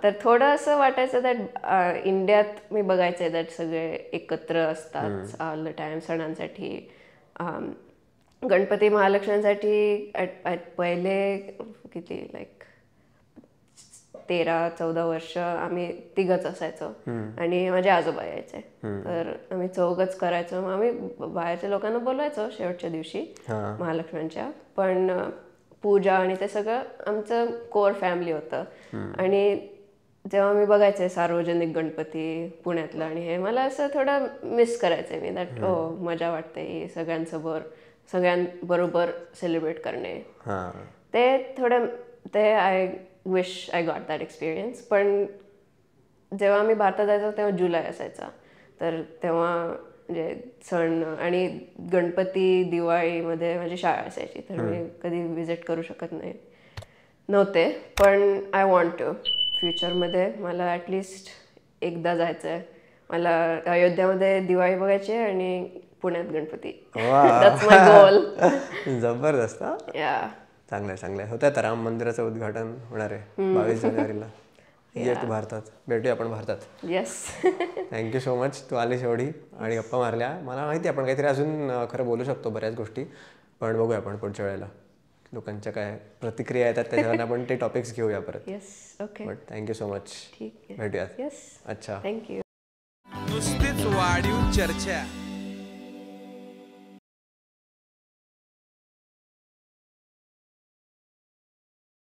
[SPEAKER 1] तर थोडं असं वाटायचं दॅट इंडियात मी बघायचं दॅट सगळे एकत्र असतात ऑल द टाइम सणांसाठी. गणपती महालक्ष्मीसाठी पहिले किती लाईक 13-14 वर्ष आम्ही तिघच असायचो आणि माझे आजोबा यायचे, तर आम्ही चौघच करायचो. मग आम्ही बाहेरच्या लोकांना बोलवायचो शेवटच्या दिवशी महालक्ष्म्यांच्या, पण पूजा आणि ते सगळं आमचं कोर फॅमिली होतं. आणि जेव्हा मी बघायचे सार्वजनिक गणपती पुण्यातलं आणि हे, मला असं थोडं मिस करायचं मी दॅट मजा वाटते सगळ्यांबरोबर सेलिब्रेट करणे. ते थोडं ते I wish I got that experience. पण जेव्हा आम्ही भारतात जायचो तेव्हा जुलै असायचा, तर तेव्हा म्हणजे सण आणि गणपती दिवाळीमध्ये माझी शाळा असायची, तर मी कधी विजिट करू शकत नव्हते. पण आय वॉन्ट टू फ्युचरमध्ये मला ॲटलिस्ट एकदा जायचं आहे. मला अयोध्यामध्ये दिवाळी बघायची आहे आणि पुण्यात गणपती. That's my goal.
[SPEAKER 2] जबरदस्त.
[SPEAKER 1] या
[SPEAKER 2] चांगलं होतं. आता राम मंदिराचं उद्घाटन होणार आहे 22 जानेवारीला. ये तू भारतात, भेटूया आपण भारतात.
[SPEAKER 1] येस.
[SPEAKER 2] थँक्यू सो मच, तू आलीस एवढी आणि गप्पा मारल्या. मला माहिती आहे आपण काहीतरी अजून खरं बोलू शकतो बऱ्याच गोष्टी, पण बघूया आपण पुढच्या वेळेला लोकांच्या काय प्रतिक्रिया येतात त्याच्यावर आपण ते टॉपिक्स घेऊया परत.
[SPEAKER 1] Yes. Okay.
[SPEAKER 2] But thank you so much.
[SPEAKER 1] ठीक आहे.
[SPEAKER 2] भेटूयात.
[SPEAKER 1] येस.
[SPEAKER 2] अच्छा.
[SPEAKER 1] थँक्यू.
[SPEAKER 3] नुसतीच वाढीव चर्चा.